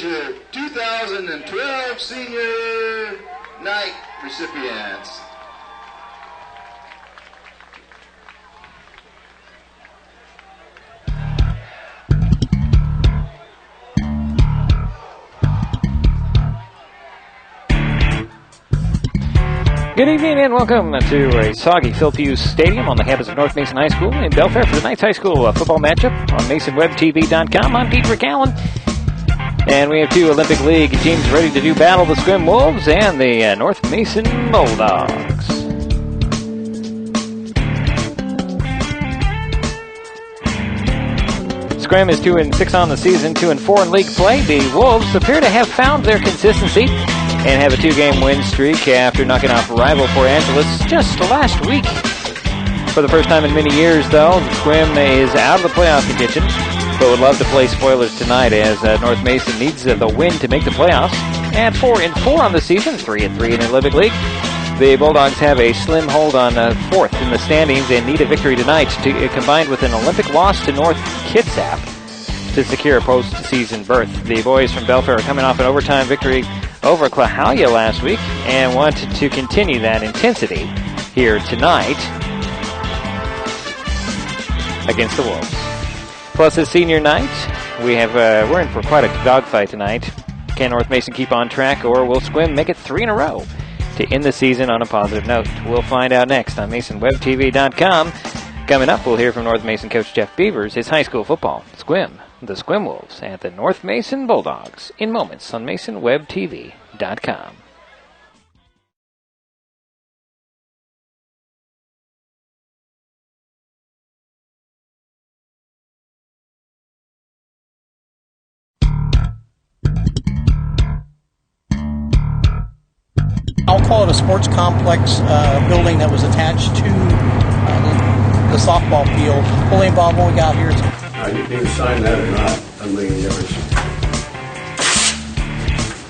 is your 2012 Senior Night recipients. Good evening and welcome to a soggy Phil Hughes Stadium on the campus of North Mason High School in Belfair for tonight's high school football matchup on MasonWebTV.com. I'm Pete McAllen, and we have two Olympic League teams ready to do battle, the Sequim Wolves and the North Mason Bulldogs. Sequim is 2-6 on the season, 2-4 in league play. The Wolves appear to have found their consistency and have a two-game win streak after knocking off rival Port Angeles just last week. For the first time in many years, though, the Sequim is out of the playoff contention, but would love to play spoilers tonight as North Mason needs the win to make the playoffs. At 4-4 on the season, 3-3 in the Olympic League, the Bulldogs have a slim hold on fourth in the standings and need a victory tonight, combined with an Olympic loss to North Kitsap to secure a postseason berth. The boys from Belfair are coming off an overtime victory over Clahalia last week and want to continue that intensity here tonight against the Wolves. Plus, as senior night, we're in for quite a dogfight tonight. Can North Mason keep on track, or will Sequim make it 3 in a row to end the season on a positive note? We'll find out next on MasonWebTV.com. Coming up, we'll hear from North Mason coach Jeff Beavers, his high school football. The Sequim Wolves at the North Mason Bulldogs in moments on MasonWebTV.com. I'll call it a sports complex building that was attached to the softball field. Only involvement we got here is... You can sign that or not. I'm making a difference.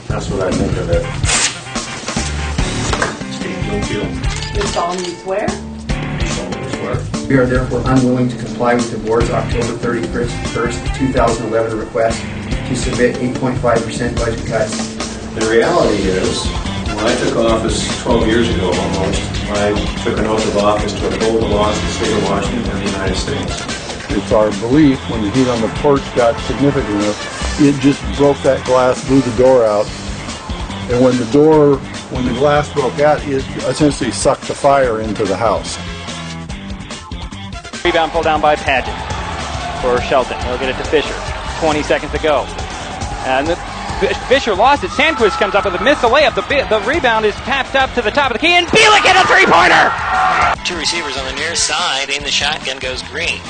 That's what I think of it. Steve Bloomfield. You solemnly swear? Solemnly swear. We are therefore unwilling to comply with the board's October 31st, 2011 request to submit 8.5% budget cuts. The reality is, when I took office 12 years ago almost, I took an oath of office to uphold the laws of the state of Washington and the United States. It's our belief when the heat on the porch got significant enough, it just broke that glass, blew the door out. And when the glass broke out, it essentially sucked the fire into the house. Rebound pulled down by Padgett for Shelton. He'll get it to Fisher. 20 seconds to go. And Fisher lost it. Sandquist comes up with a miss. The layup. The rebound is tapped up to the top of the key, and Bielik hit a three-pointer! Two receivers on the near side. Aim the shotgun goes Green.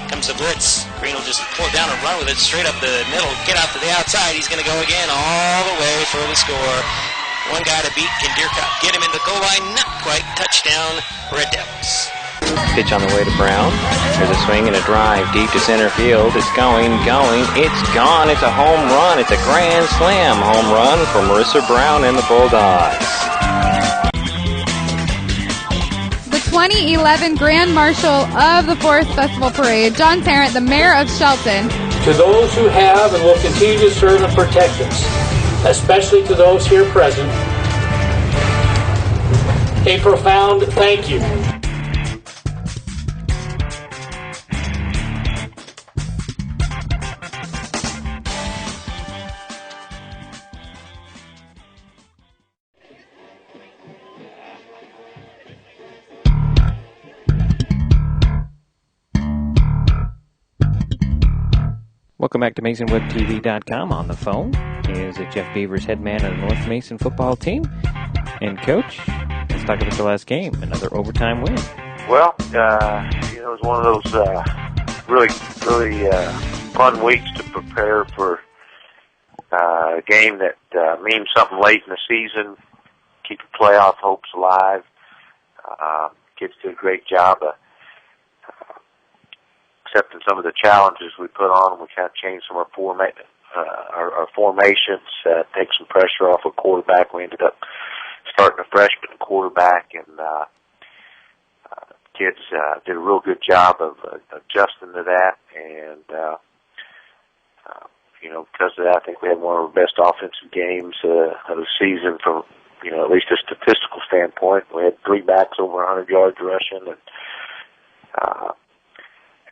Comes the blitz. Green will just pull it down and run with it straight up the middle. Get out to the outside. He's going to go again all the way for the score. One guy to beat. Can Deercott get him in the goal line? Not quite. Touchdown, Red Devils. Pitch on the way to Brown. There's a swing and a drive deep to center field. It's going. It's gone. It's a home run. It's a grand slam home run for Marissa Brown and the Bulldogs. 2011 Grand Marshal of the 4th Festival Parade, John Tarrant, the Mayor of Shelton. To those who have and will continue to serve and protect us, especially to those here present, a profound thank you. Welcome back to MasonWebTV.com. On the phone is Jeff Beavers, head man of the North Mason football team. And Coach, let's talk about the last game, another overtime win. Well, it was one of those really fun weeks to prepare for a game that means something late in the season, keep the playoff hopes alive. Kids did a great job of accepting some of the challenges we put on them. We kind of changed some of our formations, take some pressure off a quarterback. We ended up starting a freshman quarterback, and kids did a real good job of adjusting to that, and because of that, I think we had one of our best offensive games of the season from, at least a statistical standpoint. We had 3 backs over 100 yards rushing, and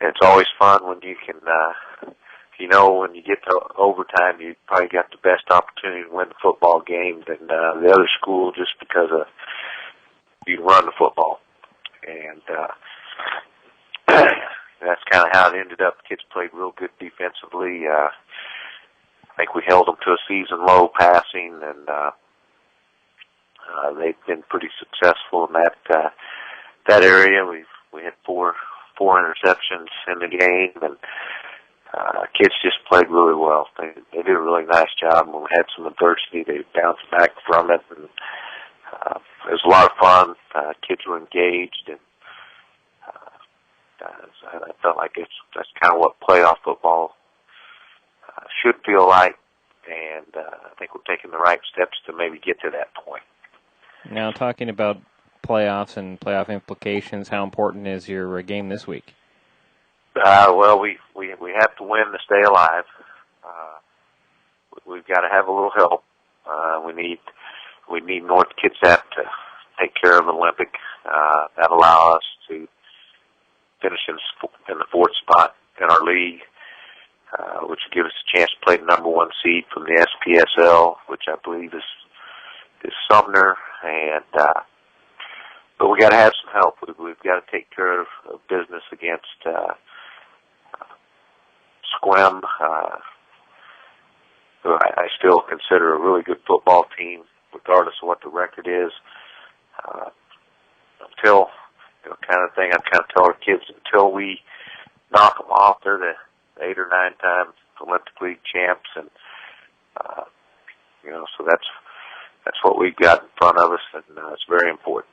it's always fun when you can, when you get to overtime, you probably got the best opportunity to win the football game than the other school, just because of you run the football. And that's kind of how it ended up. The kids played real good defensively. I think we held them to a season low passing, and they've been pretty successful in that area. We had four interceptions in the game, and kids just played really well. They did a really nice job. When we had some adversity, they bounced back from it, and it was a lot of fun. Kids were engaged, and I felt like that's kind of what playoff football should feel like, and I think we're taking the right steps to maybe get to that point. Now, talking about playoffs and playoff implications, how important is your game this week? Well, we have to win to stay alive. We've got to have a little help. We need North Kitsap to take care of the Olympic. That allow us to finish in the 4th spot in our league, which will give us a chance to play the number 1 seed from the SPSL, which I believe is Sumner. And but we got to have some help. We've got to take care of business against Sequim, who I still consider a really good football team, regardless of what the record is. Until, kind of thing I kind of tell our kids, until we knock them off, they're the 8 or 9 time Olympic League champs, and so that's what we've got in front of us, and it's very important.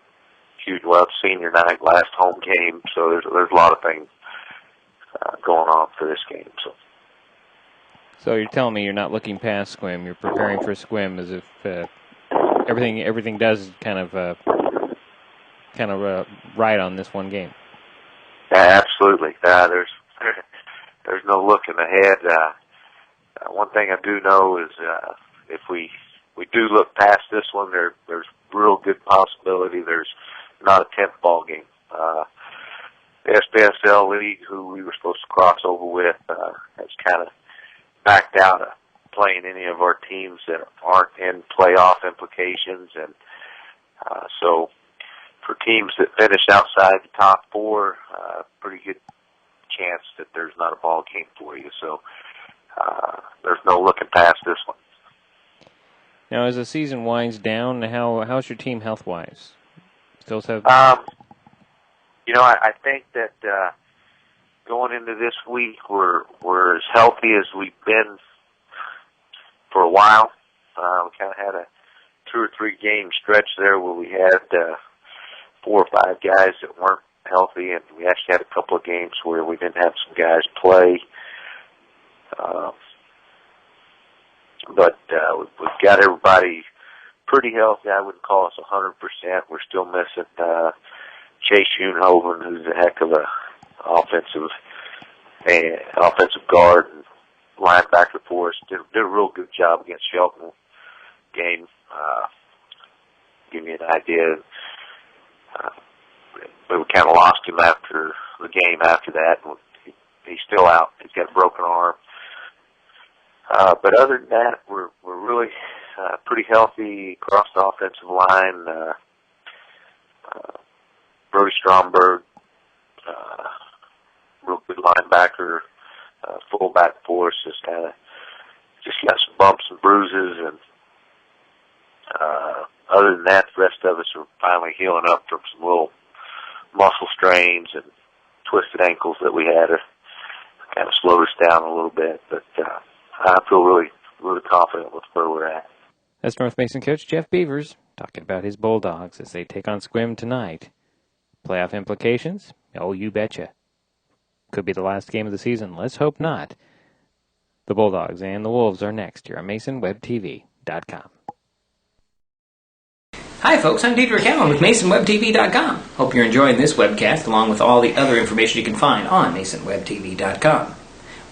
Huge. Well, it's senior night, last home game, so there's a lot of things going on for this game. So you're telling me you're not looking past Sequim. You're preparing for Sequim as if everything does kind of ride on this one game. Absolutely. There's no looking ahead. One thing I do know is if we do look past this one, there's real good possibility there's not a 10th ball game. The SPSL League, who we were supposed to cross over with, has kind of backed out of playing any of our teams that aren't in playoff implications, and so for teams that finish outside the top 4, pretty good chance that there's not a ball game for you. So there's no looking past this one. Now, as the season winds down, how's your team health-wise? Still have... I think that going into this week, we're as healthy as we've been for a while. We kind of had a 2 or 3 game stretch there where we had 4 or 5 guys that weren't healthy, and we actually had a couple of games where we didn't have some guys play. But we've got everybody pretty healthy. I wouldn't call us 100%. We're still missing Chase Schoenhoven, who's a heck of a offensive guard and linebacker for us. Did a real good job against Shelton game. Give you an idea. But we kind of lost him after the game after that. He's still out. He's got a broken arm. But other than that, we're really pretty healthy across the offensive line. Brody Stromberg, real good linebacker, fullback for us, just got some bumps and bruises, and other than that, the rest of us are finally healing up from some little muscle strains and twisted ankles that we had. Kind of slowed us down a little bit, but I feel really, really confident with where we're at. That's North Mason coach Jeff Beavers talking about his Bulldogs as they take on Sequim tonight. Playoff implications? Oh, you betcha. Could be the last game of the season. Let's hope not. The Bulldogs and the Wolves are next here on MasonWebTV.com. Hi folks, I'm Dieter Cowan with MasonWebTV.com. Hope you're enjoying this webcast along with all the other information you can find on MasonWebTV.com.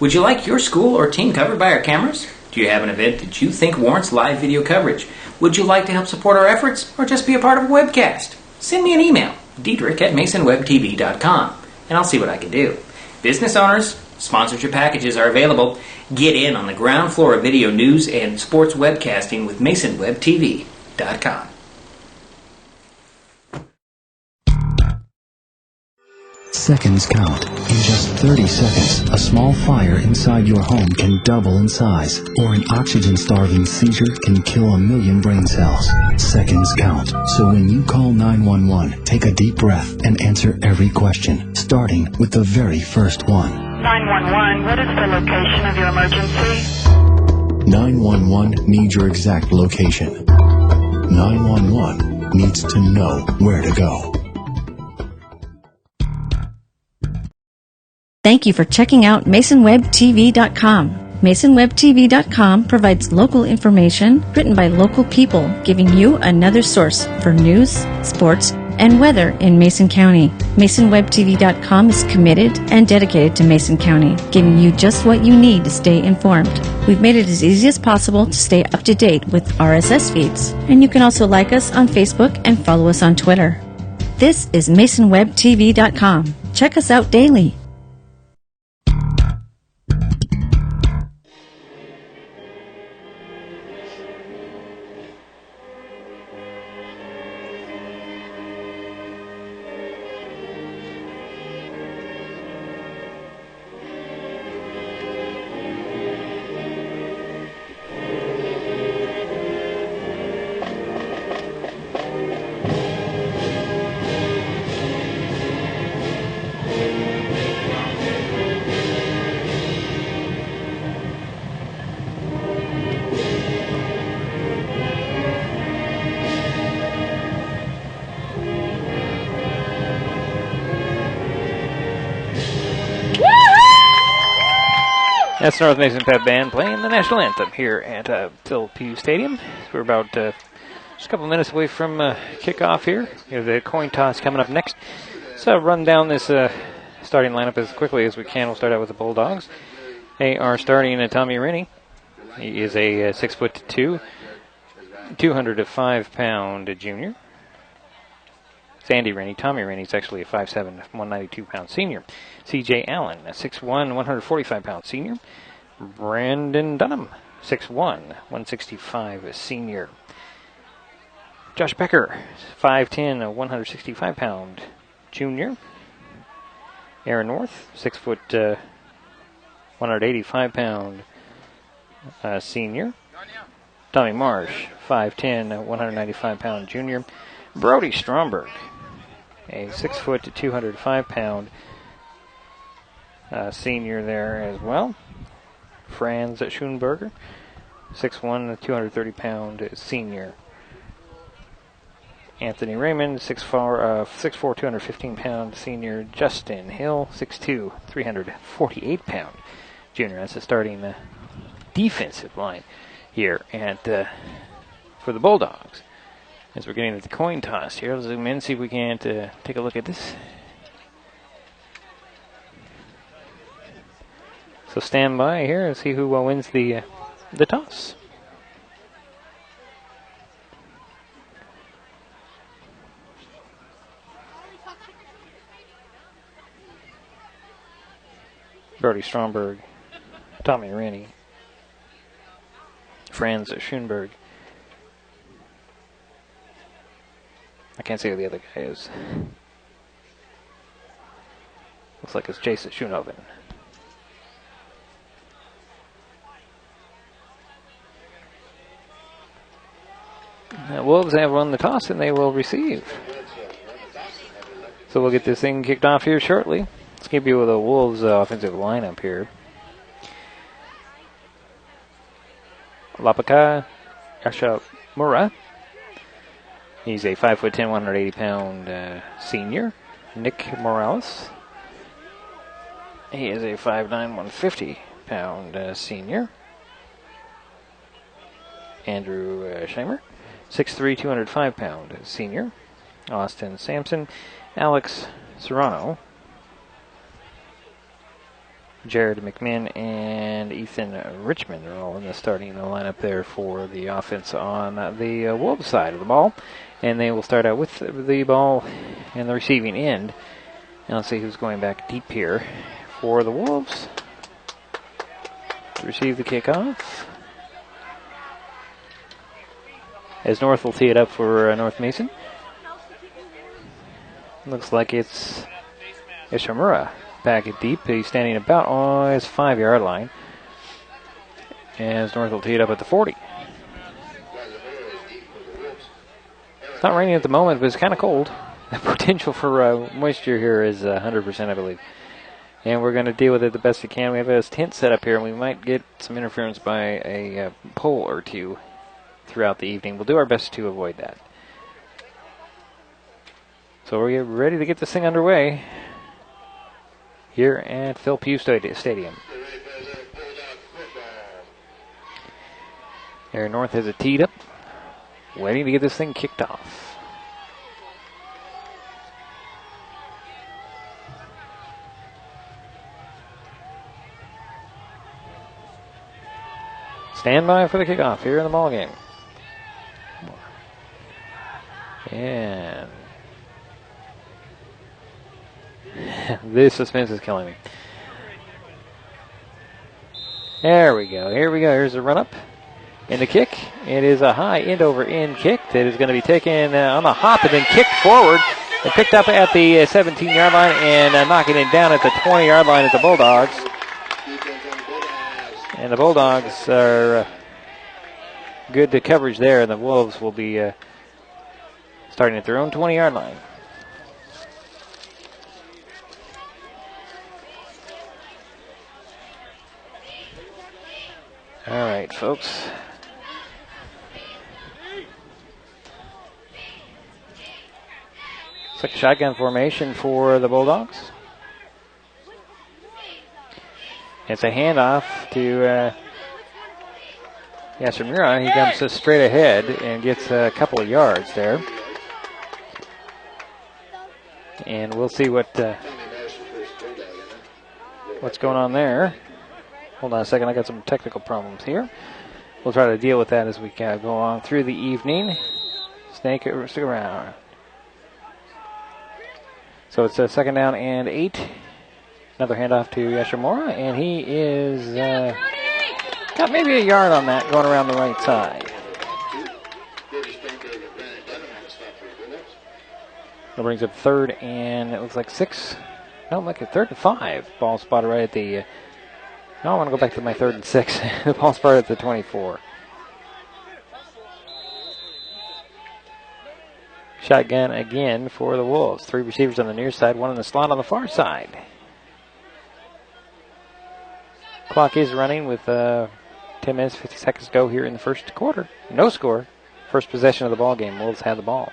Would you like your school or team covered by our cameras? Do you have an event that you think warrants live video coverage? Would you like to help support our efforts or just be a part of a webcast? Send me an email, Dietrich@MasonWebTV.com, and I'll see what I can do. Business owners, sponsorship packages are available. Get in on the ground floor of video news and sports webcasting with MasonWebTV.com. Seconds count. In just 30 seconds, a small fire inside your home can double in size, or an oxygen-starving seizure can kill 1 million brain cells. Seconds count. So when you call 911, take a deep breath and answer every question, starting with the very first one. 911, what is the location of your emergency? 911 needs your exact location. 911 needs to know where to go. Thank you for checking out MasonWebTV.com. MasonWebTV.com provides local information written by local people, giving you another source for news, sports, and weather in Mason County. MasonWebTV.com is committed and dedicated to Mason County, giving you just what you need to stay informed. We've made it as easy as possible to stay up to date with RSS feeds, and you can also like us on Facebook and follow us on Twitter. This is MasonWebTV.com. Check us out daily. That's North Mason Pep Band playing the national anthem here at Phil Pugh Stadium. We're about just a couple minutes away from kickoff here. We have the coin toss coming up next. So run down this starting lineup as quickly as we can. We'll start out with the Bulldogs. They are starting Tommy Rennie. He is a 6'2", 205-pound junior. Sandy Rennie. Tommy Rennie is actually a 5'7", 192-pound senior. C.J. Allen, a 6'1", 145-pound senior. Brandon Dunham, 6'1", 165 senior. Josh Becker, 5'10", a 165-pound junior. Aaron North, 6 foot, 185-pound senior. Tommy Marsh, 5'10", a 195-pound junior. Brody Stromberg, a 6 foot, 205-pound senior there as well. Franz Schoenberger, 6'1", 230-pound senior. Anthony Raymond, 6'4", 215-pound senior. Justin Hill, 6'2", 348-pound junior. That's the starting defensive line here at for the Bulldogs. As we're getting at the coin toss here, let's zoom in, see if we can't take a look at this. So stand by here and see who wins the toss. Brody Stromberg, Tommy Rennie, Franz Schoenberg. I can't see who the other guy is. Looks like it's Jason Schoenhoven. The Wolves have won the toss and they will receive. So we'll get this thing kicked off here shortly. Let's give you the Wolves offensive lineup here. Lapaka Yashamura. He's a 5'10", 180-pound senior. Nick Morales. He is a 5'9", 150-pound senior. Andrew Scheimer, 6'3", 205-pound senior. Austin Sampson. Alex Serrano. Jared McMinn and Ethan Richmond are all in the starting lineup there for the offense on the Wolves side of the ball. And they will start out with the ball in the receiving end. And let's see who's going back deep here for the Wolves to receive the kickoff. As North will tee it up for North Mason. Looks like it's Ishimura back at deep. He's standing about on his 5-yard line. As North will tee it up at the 40. It's not raining at the moment, but it's kind of cold. The potential for moisture here is 100%, I believe. And we're going to deal with it the best we can. We have a tent set up here, and we might get some interference by a pole or two throughout the evening. We'll do our best to avoid that. So we're ready to get this thing underway here at Phil Pugh Stadium. There, North has it teed up, waiting to get this thing kicked off. Stand by for the kickoff here in the ball game. And this suspense is killing me. There we go. Here we go. Here's the run up. And the kick. It is a high end over end kick that is going to be taken on the hop and then kicked forward and picked up at the 17-yard line and knocking it down at the 20-yard line at the Bulldogs. And the Bulldogs are good to coverage there, and the Wolves will be starting at their own 20-yard line. All right, folks. It's like a shotgun formation for the Bulldogs. It's a handoff to Yashimura. He comes straight ahead and gets a couple of yards there. And we'll see what's going on there. Hold on a second, I got some technical problems here. We'll try to deal with that as we go on through the evening. Stick around. So it's a 2nd down and 8. Another handoff to Yashimura, and he is got maybe a yard on that going around the right side. That brings up 3rd and it looks like 6. No, like a 3rd and 5. Ball spotted right at the... No, I want to go back to my 3rd and 6. The ball spotted at the 24. Shotgun again for the Wolves. 3 receivers on the near side, 1 in the slot on the far side. Clock is running with 10 minutes, 50 seconds to go here in the first quarter. No score. First possession of the ball game. Wolves have the ball.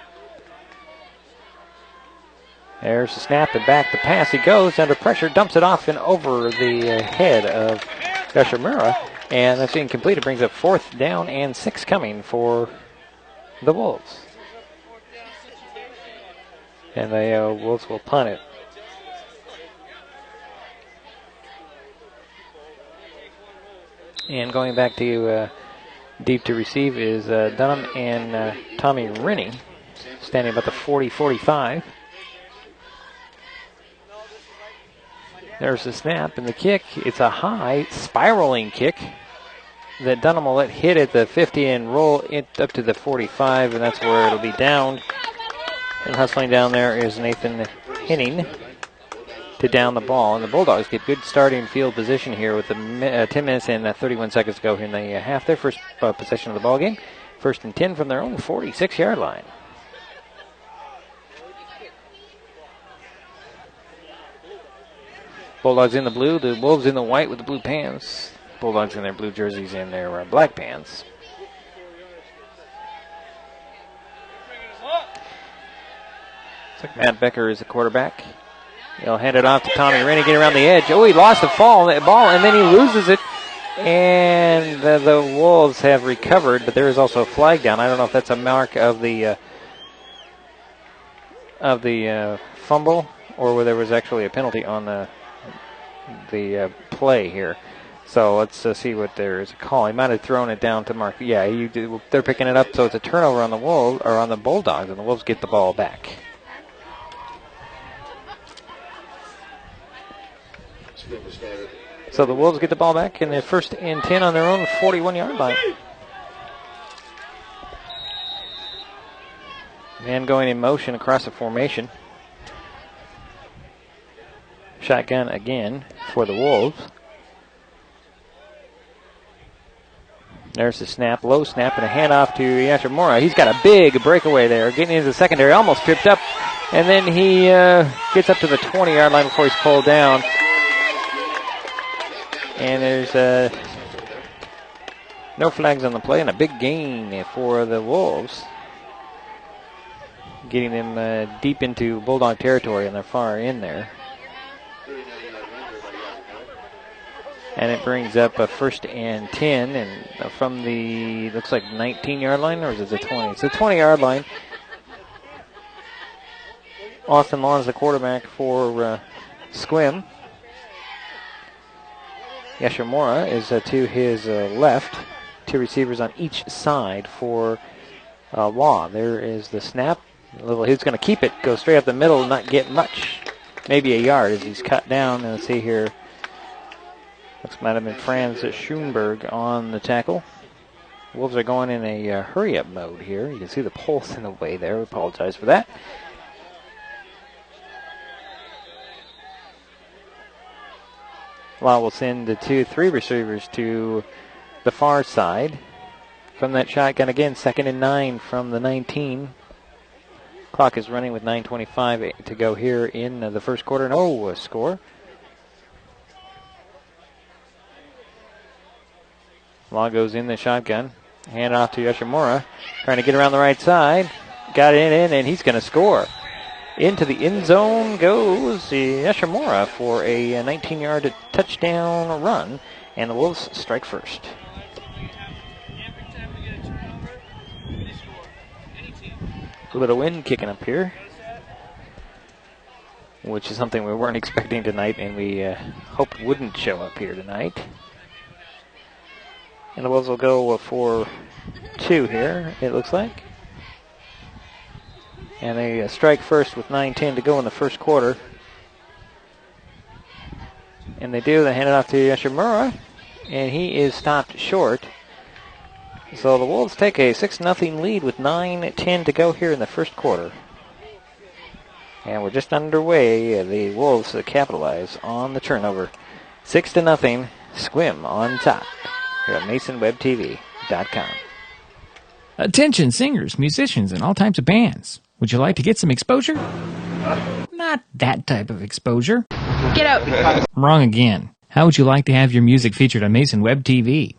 There's the snap and back the pass. He goes under pressure, dumps it off and over the head of Yashimura. And that's incomplete. It brings up 4th down and 6 coming for the Wolves. And the Wolves will punt it. And going back to deep to receive is Dunham and Tommy Rennie, standing about the 40-45. There's the snap and the kick. It's a high spiraling kick that Dunham will let hit at the 50 and roll it up to the 45, and that's where it'll be downed. And hustling down there is Nathan Henning to down the ball. And the Bulldogs get good starting field position here with the 10 minutes and 31 seconds to go here in the half. Their first possession of the ball game. 1st and 10 from their own 46-yard line. Bulldogs in the blue, the Wolves in the white with the blue pants. Bulldogs in their blue jerseys and their black pants. Looks like Matt Becker is the quarterback. He'll hand it off to Tommy Rennie, get around the edge. Oh, he lost the ball, and then he loses it. And the Wolves have recovered, but there is also a flag down. I don't know if that's a mark of the fumble or whether there was actually a penalty on the play here. So let's see what there is a call. He might have thrown it down to Mark. Yeah, they're picking it up, so it's a turnover on the Wolves, or on the Bulldogs, and the Wolves get the ball back. So the Wolves get the ball back in the 1st and 10 on their own 41-yard line. Man going in motion across the formation. Shotgun again for the Wolves. There's the snap, low snap, and a handoff to Yashimura. He's got a big breakaway there, getting into the secondary, almost tripped up, and then he gets up to the 20-yard line before he's pulled down. And there's no flags on the play, and a big gain for the Wolves, getting them deep into Bulldog territory on their far end there. And it brings up a 1st and 10, and from the, looks like 19-yard line, or is it the 20? It's the 20-yard line. Austin Lawn is the quarterback for Sequim. Yashimura is to his left. 2 receivers on each side for Law. There is the snap. He's going to keep it, go straight up the middle, not get much. Maybe a yard as he's cut down. And let's see here. Looks might have been Franz Schoenberg on the tackle. Wolves are going in a hurry-up mode here. You can see the pulse in the way there. We apologize for that. Law will send the 2-3 receivers to the far side. From that shotgun again, 2nd and 9 from the 19. Clock is running with 9:25 to go here in the 1st quarter. A score. Law goes in the shotgun. Hand off to Yashimura. Trying to get around the right side. Got it in, and he's going to score. Into the end zone goes Yashimura for a 19-yard touchdown run. And the Wolves strike first. A little wind kicking up here, which is something we weren't expecting tonight, and we hoped wouldn't show up here tonight. And the Wolves will go for 2 here, it looks like. And they strike first with 9:10 to go in the 1st quarter. And they do. They hand it off to Yashimura, and he is stopped short. So the Wolves take a 6-0 lead with 9:10 to go here in the 1st quarter. And we're just underway. The Wolves capitalize on the turnover. 6-0, Sequim on top here at MasonWebTV.com. Attention singers, musicians, and all types of bands. Would you like to get some exposure? Not that type of exposure. Get out. Wrong again. How would you like to have your music featured on Mason Web TV?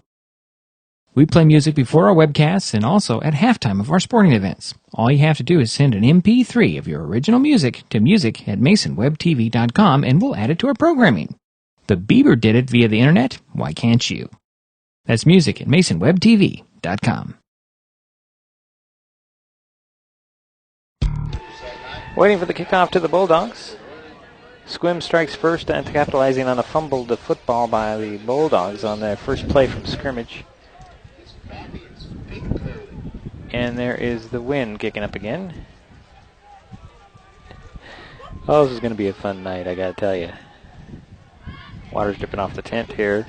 We play music before our webcasts and also at halftime of our sporting events. All you have to do is send an MP3 of your original music to music@MasonWebTV.com and we'll add it to our programming. The Bieber did it via the internet. Why can't you? That's music@MasonWebTV.com. Waiting for the kickoff to the Bulldogs. Sequim strikes first and capitalizing on a fumbled football by the Bulldogs on their first play from scrimmage. And there is the wind kicking up again. Oh, this is going to be a fun night, I got to tell you. Water's dripping off the tent here.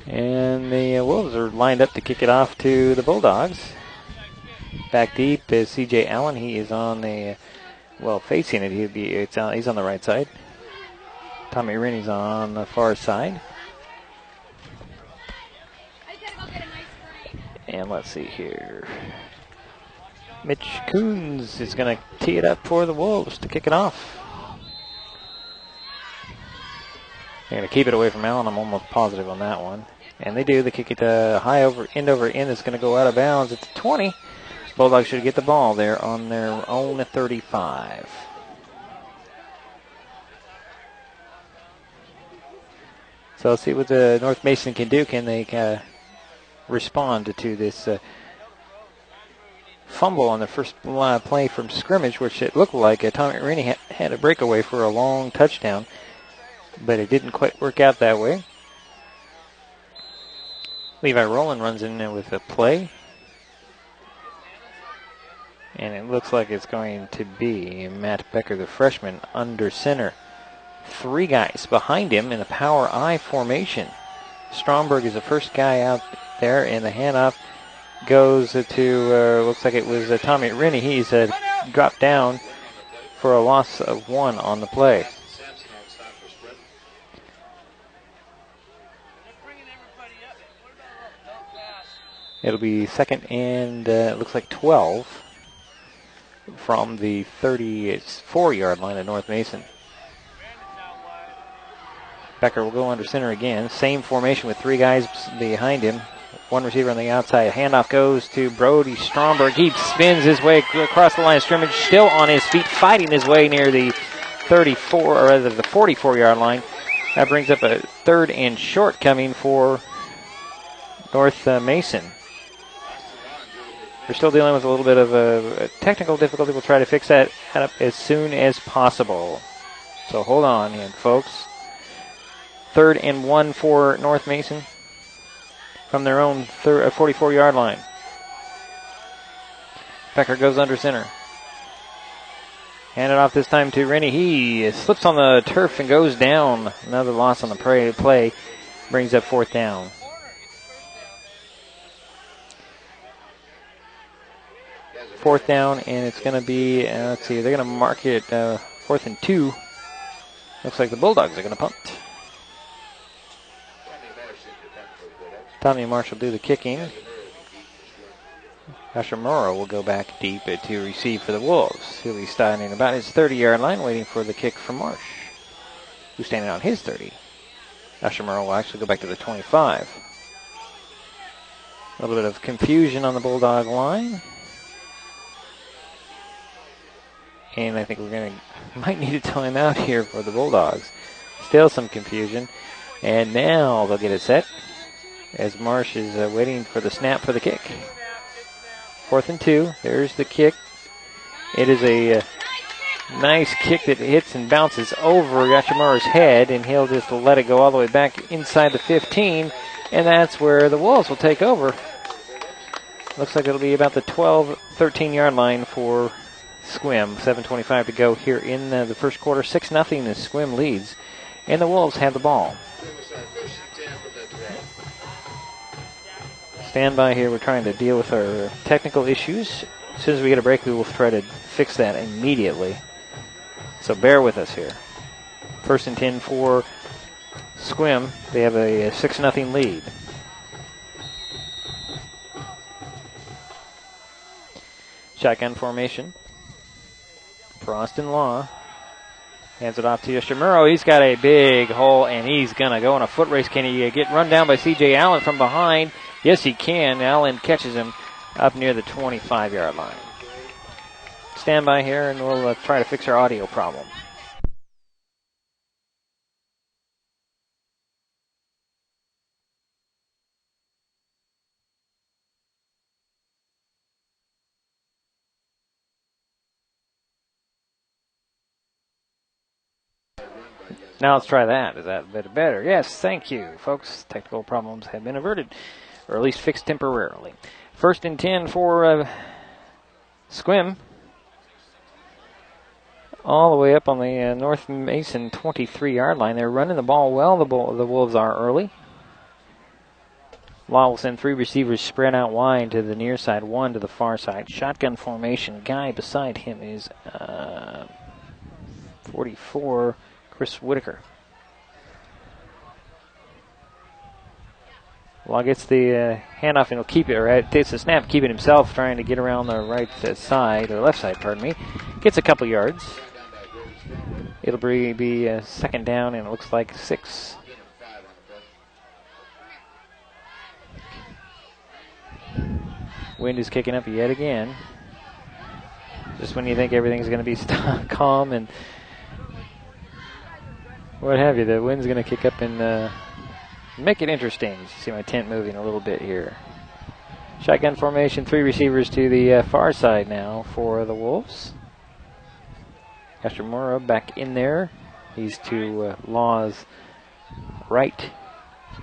And the Wolves are lined up to kick it off to the Bulldogs. Back deep is C.J. Allen. He is on the, facing it. He's on the right side. Tommy Rennie's on the far side. And let's see here. Mitch Coons is going to tee it up for the Wolves to kick it off. They're going to keep it away from Allen. I'm almost positive on that one. And they do. They kick it high over end. It's going to go out of bounds at the 20. Bulldogs should get the ball there on their own 35. So let's see what the North Mason can do. Can they respond to this fumble on the first play from scrimmage, which it looked like Tommy Rennie had a breakaway for a long touchdown. but it didn't quite work out that way. Levi Rowland runs in there with a play. And it looks like it's going to be Matt Becker, the freshman, under center. 3 guys behind him in a power I formation. Stromberg is the first guy out there, and the handoff goes to, looks like it was Tommy Rennie. He's dropped down for a loss of 1 on the play. It'll be second and it looks like 12 from the 34-yard line at North Mason. Becker will go under center again. Same formation with 3 guys behind him. 1 receiver on the outside. Handoff goes to Brody Stromberg. He spins his way across the line of scrimmage, still on his feet, fighting his way near the 34, or rather the 44-yard line. That brings up a 3rd and short coming for North Mason. We're still dealing with a little bit of a technical difficulty. We'll try to fix that up as soon as possible. So hold on here, folks. 3rd and 1 for North Mason from their own 44-yard line. Becker goes under center. Handed off this time to Rennie. He slips on the turf and goes down. Another loss on the play. Brings up 4th down. Fourth down, and it's going to be, let's see, they're going to mark it 4th and 2. Looks like the Bulldogs are going to punt. Tommy Marsh will do the kicking. Hashimura will go back deep to receive for the Wolves. He'll be standing about his 30-yard line waiting for the kick from Marsh, who's standing on his 30. Hashimura will actually go back to the 25. A little bit of confusion on the Bulldog line. And I think might need a timeout here for the Bulldogs. Still some confusion. And now they'll get it set as Marsh is waiting for the snap for the kick. 4th and 2. There's the kick. It is a nice kick that hits and bounces over Yashimura's head, and he'll just let it go all the way back inside the 15. And that's where the Wolves will take over. Looks like it'll be about the 12, 13-yard line for Sequim. 7:25 to go here in the first quarter. 6-0 as Sequim leads, and the Wolves have the ball. Stand by here. We're trying to deal with our technical issues. As soon as we get a break, we will try to fix that immediately. So bear with us here. 1st and 10 for Sequim. They have a 6-0 lead. Shotgun formation. Frost and Law. Hands it off to Yoshimuro. He's got a big hole, and he's going to go on a foot race. Can he get run down by C.J. Allen from behind? Yes, he can. Allen catches him up near the 25-yard line. Stand by here, and we'll try to fix our audio problem. Now let's try that. Is that a bit better? Yes, thank you, folks. Technical problems have been averted, or at least fixed temporarily. 1st and 10 for Sequim. All the way up on the North Mason 23-yard line. They're running the ball well. The Wolves are early. Law will send 3 receivers spread out wide to the near side, 1 to the far side. Shotgun formation. Guy beside him is 44, Chris Whitaker. Law gets the handoff and he'll keep it, right? Takes the snap, keeping himself, trying to get around the right side, or left side, pardon me. Gets a couple yards. It'll be 2nd down, and it looks like 6. Wind is kicking up yet again. Just when you think everything's going to be calm and what have you, the wind's going to kick up and make it interesting. You see my tent moving a little bit here. Shotgun formation, 3 receivers to the far side now for the Wolves. Yashimura back in there. He's to Law's right.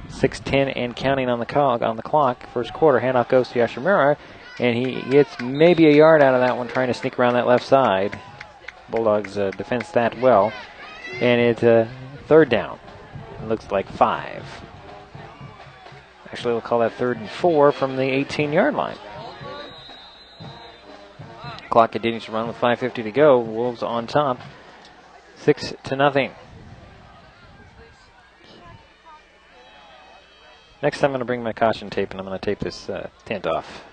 6:10 and counting on the clock. First quarter, handoff goes to Yoshimura, and he gets maybe a yard out of that one, trying to sneak around that left side. Bulldogs defense that well, and it's third down. It looks like 5. Actually, we'll call that 3rd and 4 from the 18-yard line. Clock continues to run with 5:50 to go. Wolves on top, 6-0. Next, I'm going to bring my caution tape, and I'm going to tape this tent off.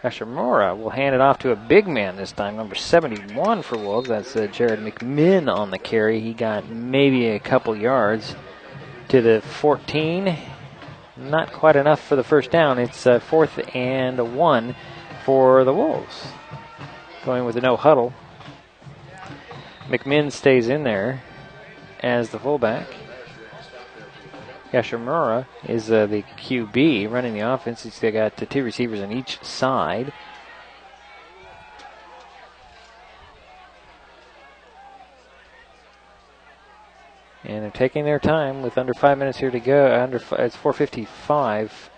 Yoshimura will hand it off to a big man this time, number 71 for Wolves. That's Jared McMinn on the carry. He got maybe a couple yards to the 14. Not quite enough for the first down. It's 4th and 1 for the Wolves. Going with a no huddle. McMinn stays in there as the fullback. Yoshimura is the QB running the offense. He's got 2 receivers on each side. And they're taking their time with under 5 minutes here to go. It's 4:55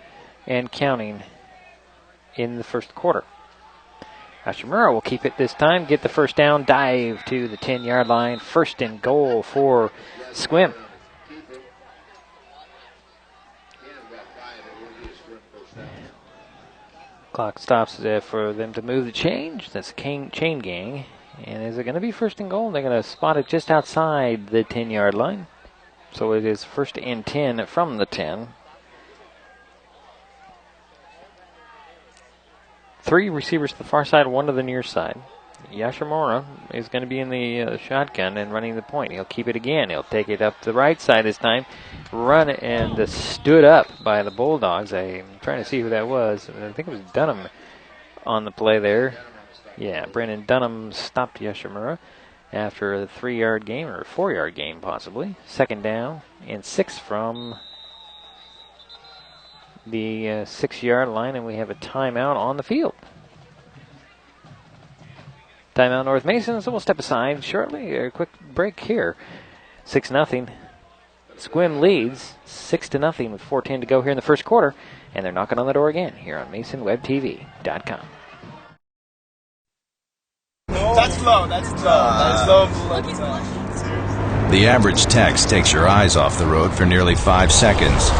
and counting in the first quarter. Yoshimura will keep it this time, get the first down, dive to the 10-yard line. 1st and goal for Sequim. Clock stops for them to move the change. That's a chain gang. And is it going to be 1st and goal? They're going to spot it just outside the 10-yard line. So it is 1st and 10 from the 10. 3 receivers to the far side, 1 to the near side. Yoshimura is going to be in the shotgun and running the point. He'll keep it again. He'll take it up the right side this time. Run and stood up by the Bulldogs. I'm trying to see who that was. I think it was Dunham on the play there. Yeah, Brandon Dunham stopped Yoshimura after a 3-yard game, or a 4-yard game possibly. 2nd down and 6 from the 6-yard line, and we have a timeout on the field. Timeout North Mason, so we'll step aside shortly. A quick break here. 6-0. Sequim leads 6-0 with 4:10 to go here in the first quarter, and they're knocking on the door again here on MasonWebTV.com. That's low. That's low. The average text takes your eyes off the road for nearly 5 seconds.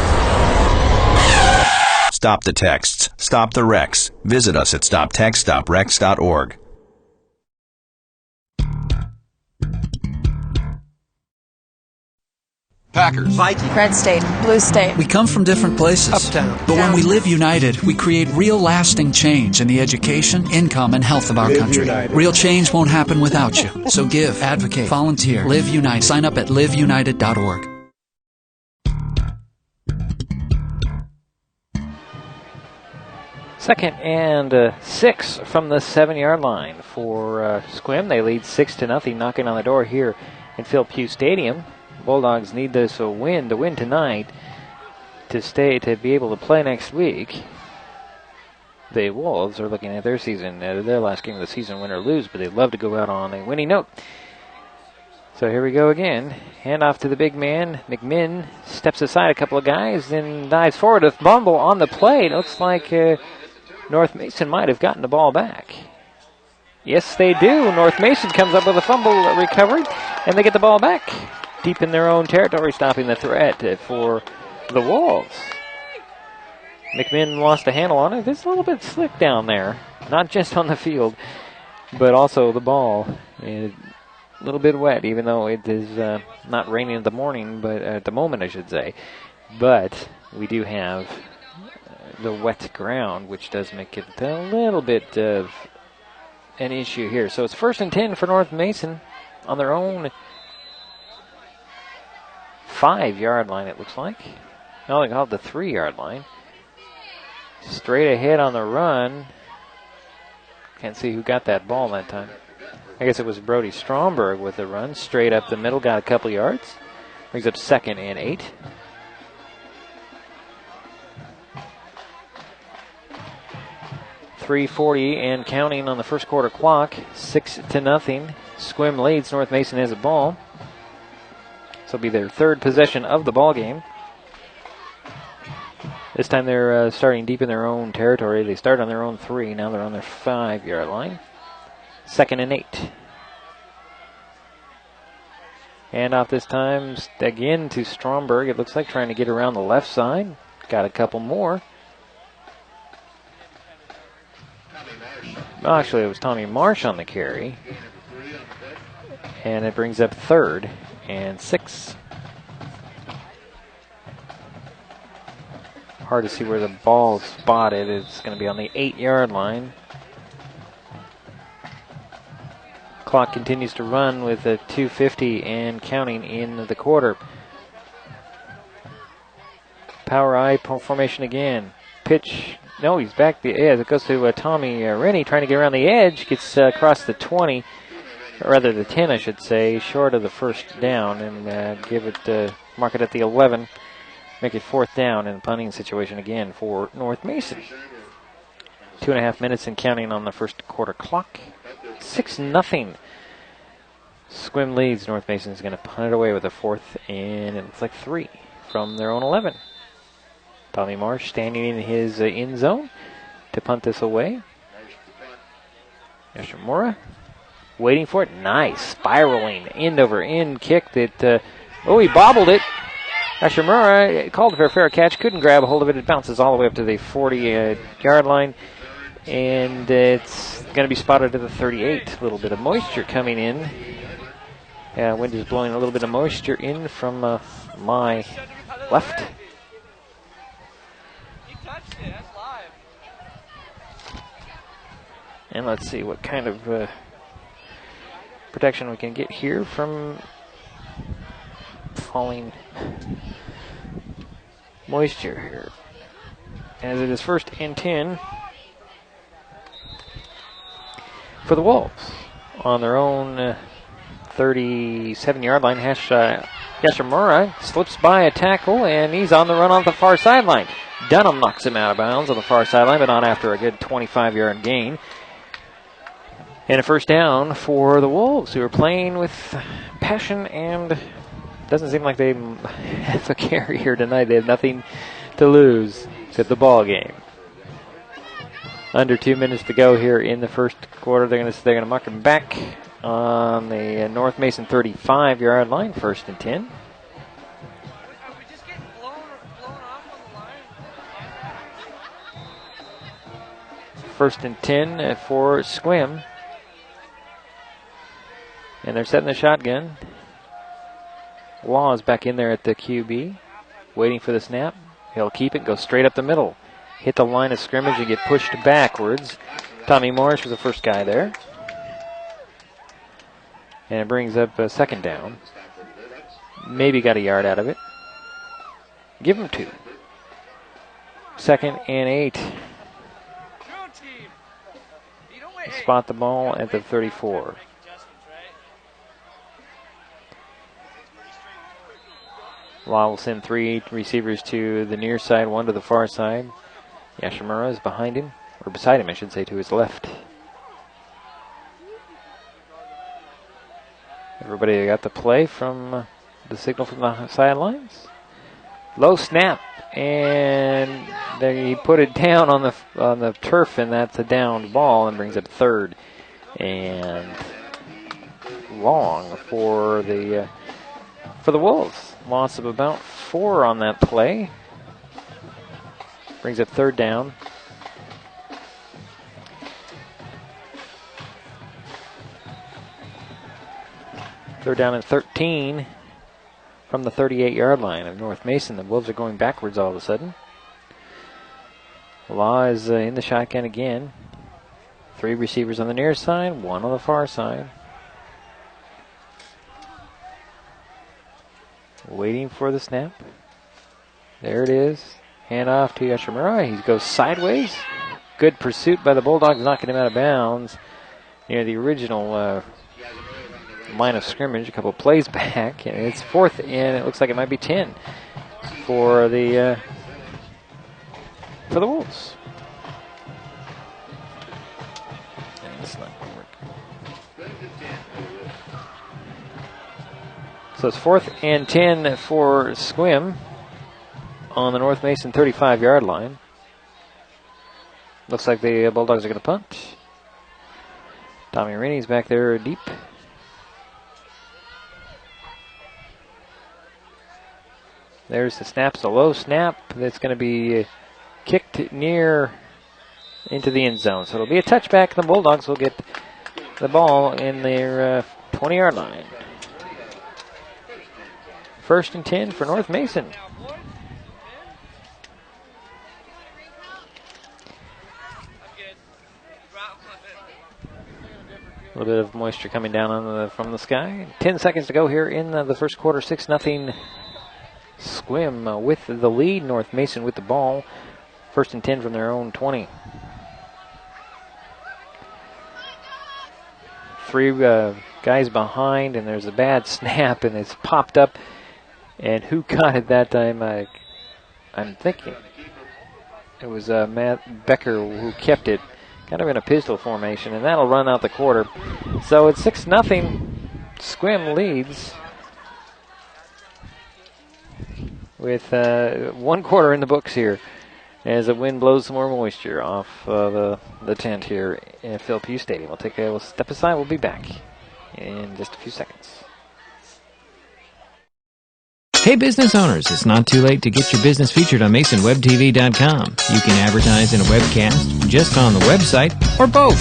Stop the texts. Stop the wrecks. Visit us at stoptextstoprex.org. Packers, Vikings, Red State, Blue State. We come from different places. Uptown. But when we live united, we create real lasting change in the education, income, and health of our country. United. Real change won't happen without you. So give, advocate, volunteer, live united. Sign up at liveunited.org. Second and 6 from the 7-yard line for Sequim. They lead 6-0, knocking on the door here in Phil Pugh Stadium. Bulldogs need this win to win tonight to be able to play next week. The Wolves are looking at their season, their last game of the season, win or lose, but they'd love to go out on a winning note. So here we go again. Hand off to the big man. McMinn steps aside a couple of guys, then dives forward with Bumble on the play. It looks like North Mason might have gotten the ball back. Yes, they do. North Mason comes up with a fumble recovery, and they get the ball back deep in their own territory, stopping the threat for the Wolves. McMinn lost a handle on it. It's a little bit slick down there, not just on the field, but also the ball. A little bit wet, even though it is not raining in the morning, but at the moment, I should say. But we do have the wet ground, which does make it a little bit of an issue here. So it's 1st and 10 for North Mason on their own 5-yard line, it looks like. No, they call it the 3-yard line. Straight ahead on the run. Can't see who got that ball that time. I guess it was Brody Stromberg with the run. Straight up the middle, got a couple yards. Brings up 2nd and 8. 3:40 and counting on the first quarter clock. 6-0. Sequim leads. North Mason has a ball. This will be their third possession of the ball game. This time they're starting deep in their own territory. They start on their own 3. Now they're on their 5-yard line. 2nd and 8. And off this time again to Stromberg. It looks like trying to get around the left side. Got a couple more. Actually, it was Tommy Marsh on the carry. And it brings up 3rd and 6. Hard to see where the ball is spotted. It's going to be on the 8-yard line. Clock continues to run with a 2:50 and counting in the quarter. Power I formation again. Pitch. No, he's back. It goes to Tommy Rennie trying to get around the edge. Gets across the 20, or rather the 10, I should say, short of the first down, and mark it at the 11. Make it 4th down in a punting situation again for North Mason. 2.5 minutes and counting on the first quarter clock. 6-0. Sequim leads. North Mason is going to punt it away with a 4th and it looks like 3 from their own 11. Tommy Marsh standing in his end zone to punt this away. Yashimura waiting for it. Nice spiraling end over end kick that, he bobbled it. Yashimura called for a fair catch, couldn't grab a hold of it. It bounces all the way up to the 40-yard line, and it's going to be spotted at the 38. A little bit of moisture coming in. Wind is blowing a little bit of moisture in from my left. And let's see what kind of protection we can get here from falling moisture here. As it is 1st and 10 for the Wolves on their own 37-yard line. Yashimura slips by a tackle, and he's on the run on the far sideline. Dunham knocks him out of bounds on the far sideline, but not after a good 25-yard gain. And a 1st down for the Wolves, who are playing with passion, and doesn't seem like they have a carry here tonight. They have nothing to lose except the ball game. Under 2 minutes to go here in the first quarter. They're going to mark him back on the North Mason 35-yard line. 1st and 10. First and 10 for Sequim. And they're setting the shotgun. Law is back in there at the QB, waiting for the snap. He'll keep it, go straight up the middle. Hit the line of scrimmage and get pushed backwards. Tommy Morris was the first guy there. And it brings up a 2nd down. Maybe got a yard out of it. Give him 2. 2nd and 8. Spot the ball at the 34. Law will send 3 receivers to the near side, 1 to the far side. Yashimura is behind him, or beside him, I should say, to his left. Everybody got the play from the signal from the sidelines. Low snap, and then he put it down on the turf, and that's a downed ball, and brings up 3rd and long for the Wolves. Loss of about 4 on that play. Brings up 3rd down. Third down and 13 from the 38-yard line of North Mason. The Wolves are going backwards all of a sudden. Law is in the shotgun again. 3 receivers on the near side, 1 on the far side. Waiting for the snap. There it is. Hand off to Yashimura. He goes sideways. Good pursuit by the Bulldogs, knocking him out of bounds near the original line of scrimmage a couple of plays back. And it's 4th and it looks like it might be 10 for the Wolves. So it's 4th and 10 for Sequim on the North Mason 35-yard line. Looks like the Bulldogs are going to punt. Tommy Rainey's back there deep. There's the snap. It's a low snap that's going to be kicked near into the end zone. So it'll be a touchback. The Bulldogs will get the ball in their 20-yard line. 1st and 10 for North Mason. A little bit of moisture coming down from the sky. 10 seconds to go here in the first quarter. 6-0 Sequim with the lead. North Mason with the ball. 1st and 10 from their own 20. 3 guys behind, and there's a bad snap, and it's popped up. And who caught it that time? I'm thinking it was Matt Becker who kept it, kind of in a pistol formation, and that'll run out the quarter. So it's 6-0. Sequim leads with 1 quarter in the books here, as the wind blows some more moisture off the tent here in Phil Pugh Stadium. We'll step aside. We'll be back in just a few seconds. Hey business owners, it's not too late to get your business featured on MasonWebTV.com. You can advertise in a webcast just on the website or both.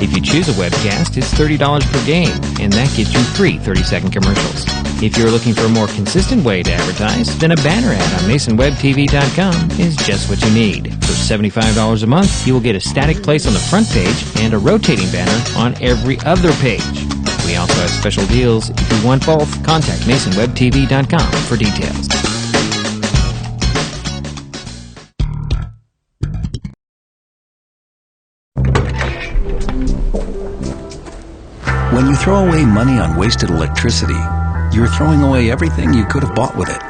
If you choose a webcast, it's $30 per game, and that gets you free 30-second commercials. If you're looking for a more consistent way to advertise, then a banner ad on MasonWebTV.com is just what you need. For $75 a month, you will get a static place on the front page and a rotating banner on every other page. We also have special deals. If you want both, contact MasonWebTV.com for details. When you throw away money on wasted electricity, you're throwing away everything you could have bought with it.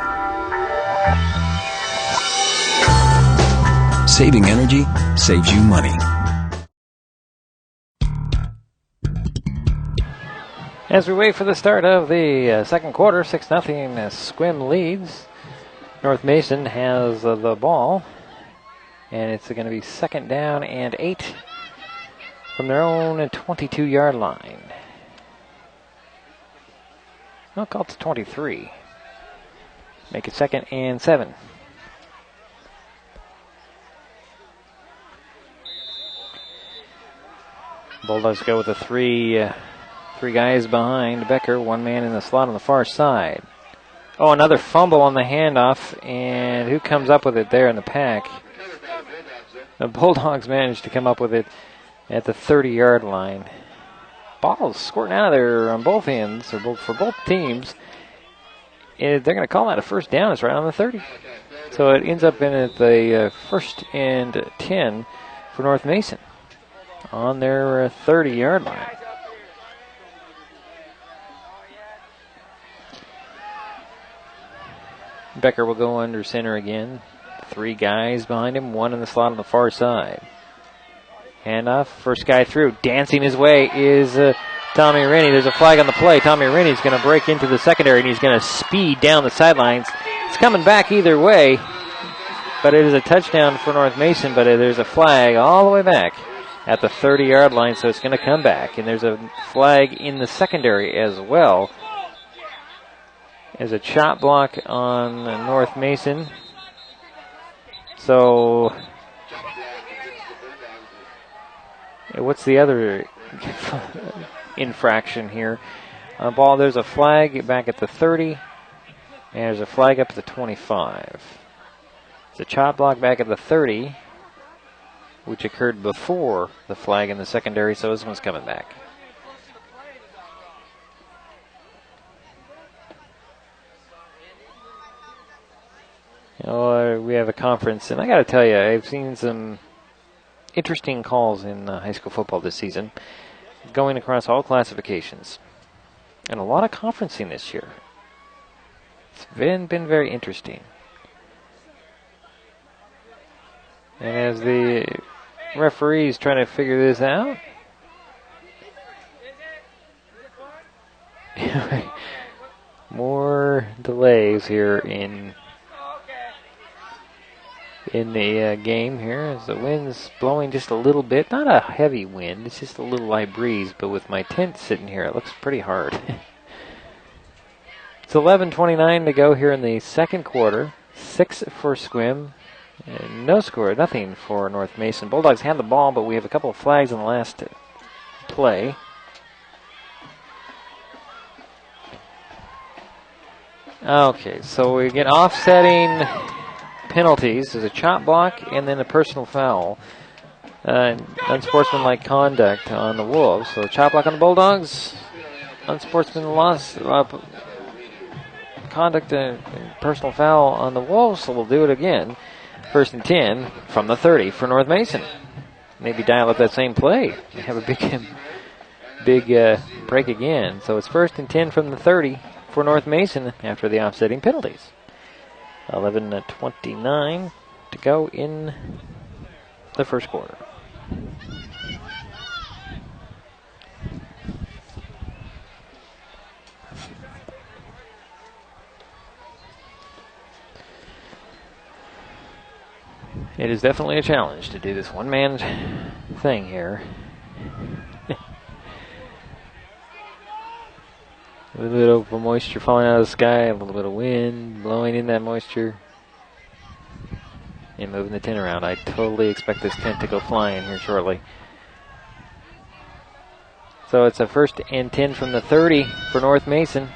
Saving energy saves you money. As we wait for the start of the second quarter, 6-0 Sequim leads. North Mason has the ball, and it's going to be 2nd down and 8 from their own 22-yard line. I'll call it to 23. Make it 2nd and 7. Bulldogs go with the three guys behind Becker, 1 man in the slot on the far side. Oh, another fumble on the handoff, and who comes up with it there in the pack? The Bulldogs managed to come up with it at the 30-yard line. Ball's squirting out of there on both ends, or for both teams. And they're going to call that a 1st down. It's right on the 30. So it ends up in at the 1st and 10 for North Mason on their 30-yard line. Becker will go under center again. 3 guys behind him, 1 in the slot on the far side. Handoff, first guy through. Dancing his way is Tommy Rennie. There's a flag on the play. Tommy Rennie's going to break into the secondary, and he's going to speed down the sidelines. It's coming back either way, but it is a touchdown for North Mason, but there's a flag all the way back at the 30-yard line, so it's going to come back. And there's a flag in the secondary as well. There's a chop block on North Mason. So what's the other infraction here? Ball, there's a flag back at the 30, and there's a flag up at the 25. It's a chop block back at the 30, which occurred before the flag in the secondary, so this one's coming back. We have a conference, and I got to tell you, I've seen some interesting calls in high school football this season, going across all classifications, and a lot of conferencing this year. It's been very interesting. And as the referees trying to figure this out, more goes here in the game here as the wind's blowing just a little bit. Not a heavy wind, it's just a little light breeze, but with my tent sitting here, it looks pretty hard. It's 11:29 to go here in the second quarter. 6 for Sequim. And no score, nothing for North Mason. Bulldogs had the ball, but we have a couple of flags in the last play. Okay, so we get offsetting penalties. There's a chop block and then a personal foul. Unsportsmanlike conduct on the Wolves. So chop block on the Bulldogs. Conduct and personal foul on the Wolves, so we'll do it again. 1st and 10 from the 30 for North Mason. Maybe dial up that same play. Have a big break again. So it's 1st and 10 from the 30 for North Mason after the offsetting penalties. 11:29 to go in the first quarter. It is definitely a challenge to do this one-man thing here. A little bit of moisture falling out of the sky, a little bit of wind blowing in that moisture, and moving the tent around. I totally expect this tent to go flying here shortly. So it's a 1st and 10 from the 30 for North Mason.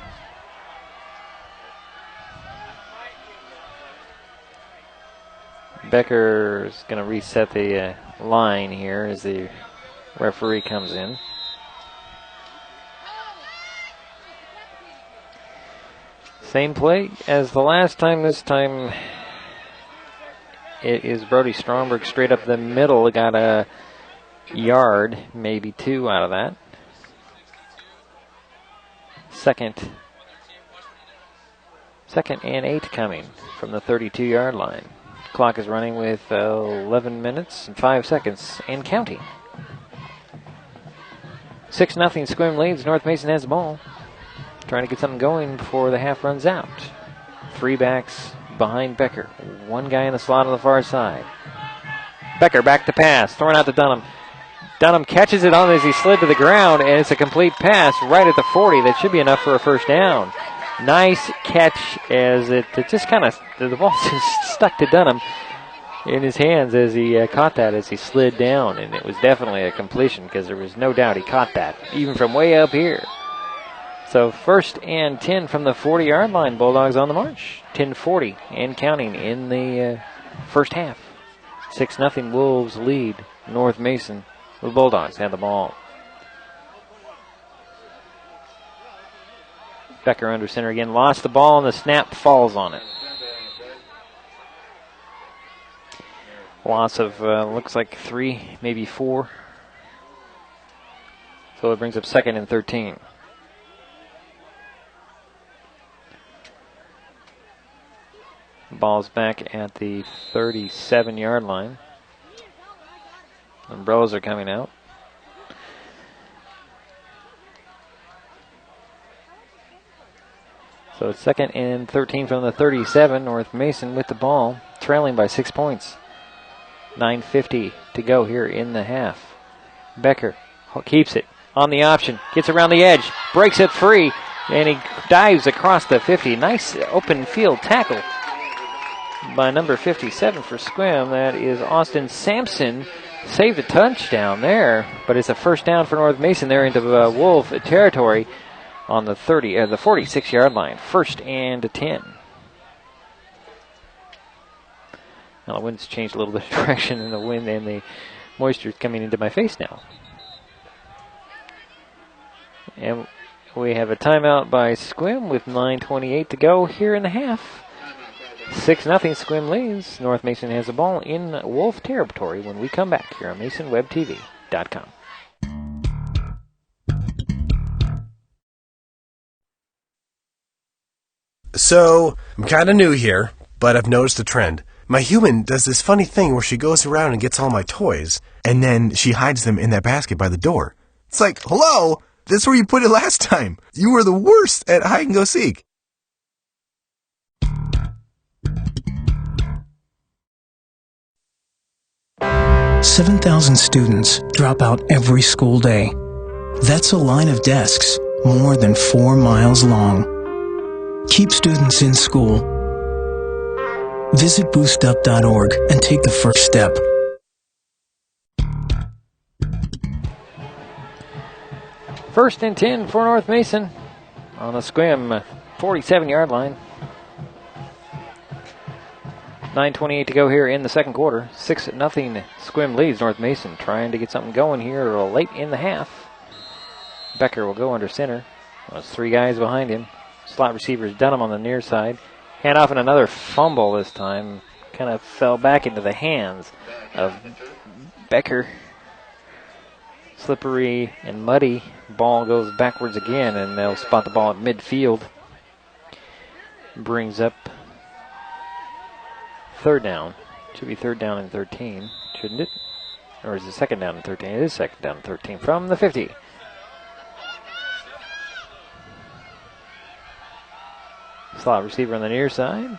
Becker's going to reset the line here as the referee comes in. Same play as the last time. This time it is Brody Stromberg straight up the middle. Got a yard, maybe 2 out of that. Second and 8 coming from the 32-yard line. Clock is running with 11 minutes and 5 seconds and counting. 6-0 Sequim leads. North Mason has the ball. Trying to get something going before the half runs out. 3 backs behind Becker. 1 guy in the slot on the far side. Becker back to pass. Thrown out to Dunham. Dunham catches it on as he slid to the ground, and it's a complete pass right at the 40. That should be enough for a first down. Nice catch as it just kind of, the ball just stuck to Dunham in his hands as he caught that as he slid down. And it was definitely a completion because there was no doubt he caught that, even from way up here. So 1st and 10 from the 40-yard line. Bulldogs on the march. 10:40 and counting in the first half. 6-0 Wolves lead North Mason. The Bulldogs had the ball. Becker under center again. Lost the ball and the snap falls on it. Loss of looks like 3, maybe 4. So it brings up 2nd and 13. Ball's back at the 37-yard line. Umbrellas are coming out. So it's 2nd and 13 from the 37. North Mason with the ball, trailing by 6 points. 9:50 to go here in the half. Becker keeps it on the option, gets around the edge, breaks it free, and he dives across the 50. Nice open field tackle by number 57 for Sequim. That is Austin Sampson. Saved a touchdown there, but it's a first down for North Mason. They're into Wolf territory on the 46-yard line. 1st and 10. Now the wind's changed a little bit of direction, and the wind and the moisture is coming into my face now. And we have a timeout by Sequim with 9:28 to go here in the half. 6-0 Sequim leads. North Mason has the ball in Wolf territory when we come back here on MasonWebTV.com. So, I'm kind of new here, but I've noticed a trend. My human does this funny thing where she goes around and gets all my toys, and then she hides them in that basket by the door. It's like, hello, that's where you put it last time. You were the worst at hide and go seek. 7,000 students drop out every school day. That's a line of desks more than 4 miles long. Keep students in school. Visit boostup.org and take the first step. First and 10 for North Mason on the Sequim 47-yard line. 9:28 to go here in the second quarter. 6-0 Sequim leads North Mason, trying to get something going here late in the half. Becker will go under center. There's 3 guys behind him. Slot receiver is Dunham on the near side. Hand off and another fumble this time. Kind of fell back into the hands of Becker. Slippery and muddy. Ball goes backwards again, and they'll spot the ball at midfield. Brings up third down. Should be third down and 13, shouldn't it? Or is it second down and 13? It is second down and 13 from the 50. Slot receiver on the near side.